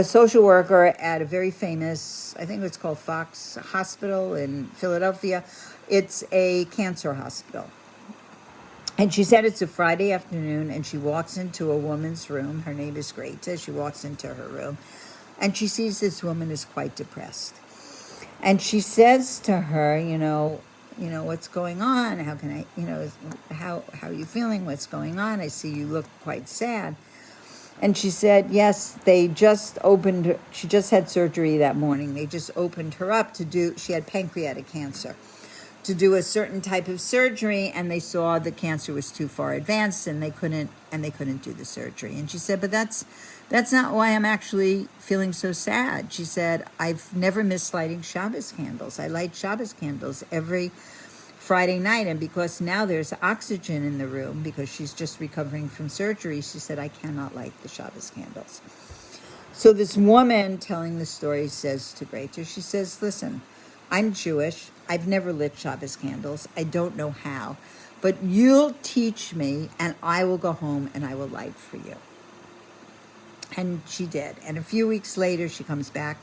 social worker at a very famous, I think it's called Fox Hospital in Philadelphia. It's a cancer hospital. And she said it's a Friday afternoon, and she walks into a woman's room. Her name is Greta. She walks into her room, and she sees this woman is quite depressed. And she says to her, what's going on? How can I, how are you feeling? What's going on? I see you look quite sad. And she said, yes, she just had surgery that morning. They just opened her up she had pancreatic cancer, to do a certain type of surgery, and they saw the cancer was too far advanced, and they couldn't do the surgery. And she said, but that's not why I'm actually feeling so sad. She said, I've never missed lighting Shabbos candles. I light Shabbos candles every Friday night, and because now there's oxygen in the room, because she's just recovering from surgery, she said, I cannot light the Shabbos candles. So this woman telling the story says to Greta, she says, listen, I'm Jewish. I've never lit Shabbos candles. I don't know how. But you'll teach me, and I will go home and I will light for you. And she did. And a few weeks later, she comes back.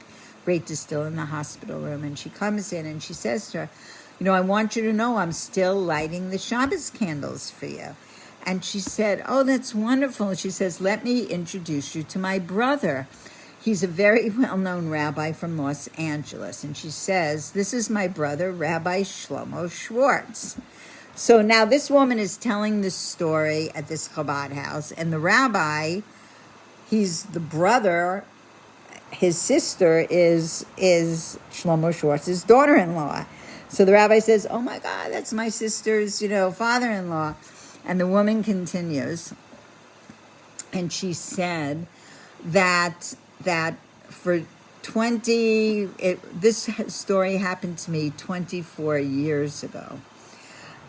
Greta's still in the hospital room. And she comes in and she says to her, I want you to know I'm still lighting the Shabbos candles for you. And she said, oh, that's wonderful. She says, let me introduce you to my brother. He's a very well-known rabbi from Los Angeles. And she says, "This is my brother, Rabbi Shlomo Schwartz." So now this woman is telling this story at this Chabad house, and the rabbi, he's the brother, his sister is Shlomo Schwartz's daughter-in-law. So the rabbi says, "Oh my God, that's my sister's, father-in-law." And the woman continues, and she said that for this story happened to me 24 years ago.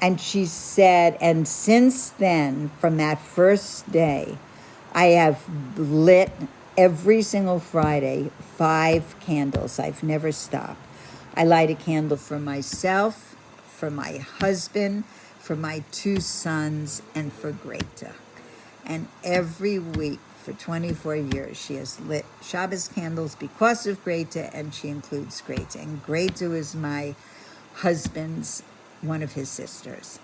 And she said, and since then, from that first day, I have lit every single Friday 5 candles. I've never stopped. I light a candle for myself, for my husband, for my 2 sons, and for Greta. And every week for 24 years, she has lit Shabbos candles because of Greta, and she includes Greta. And Greta is my husband's, one of his sisters.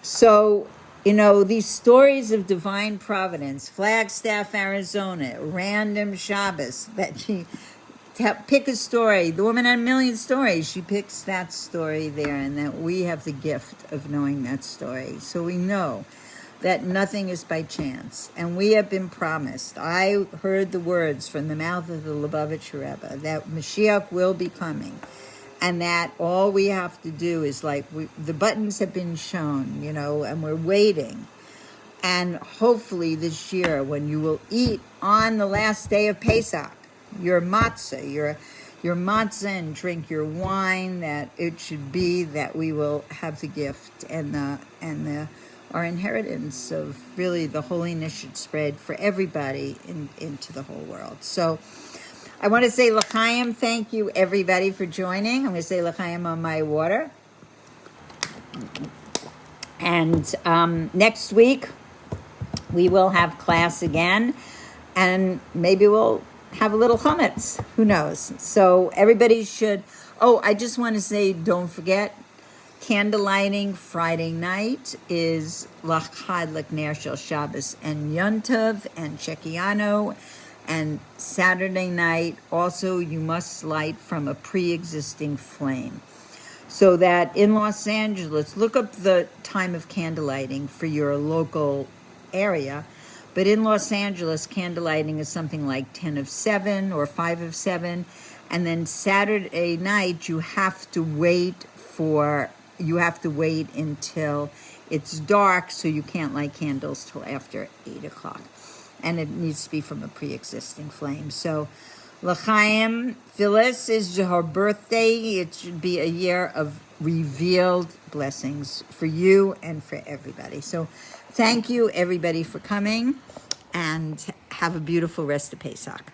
So, these stories of divine providence, Flagstaff, Arizona, random Shabbos, that she pick a story. The woman had a million stories. She picks that story there, and that we have the gift of knowing that story. So we know that nothing is by chance. And we have been promised. I heard the words from the mouth of the Lubavitcher Rebbe that Mashiach will be coming. And that all we have to do is the buttons have been shown, and we're waiting. And hopefully this year, when you will eat on the last day of Pesach, your matzah, your matzah, and drink your wine, that it should be that we will have the gift and our inheritance of really the holiness should spread for everybody into the whole world. So I want to say l'chaim, thank you everybody for joining. I'm going to say l'chaim on my water. And next week we will have class again, and maybe we'll have a little chametz. Who knows? So everybody should. Oh, I just want to say, don't forget, candle lighting Friday night is Lachad Lekner Shel Shabbos and Yontov and Shekiano. And Saturday night, also, you must light from a pre-existing flame. So that in Los Angeles, look up the time of candle lighting for your local area. But in Los Angeles, candle lighting is something like 10 of 7 or 5 of 7. And then Saturday night, you have to wait until it's dark, so you can't light candles till after 8 o'clock. And it needs to be from a pre-existing flame. So, L'chaim, Phyllis is her birthday. It should be a year of revealed blessings for you and for everybody. So, thank you, everybody, for coming, and have a beautiful rest of Pesach.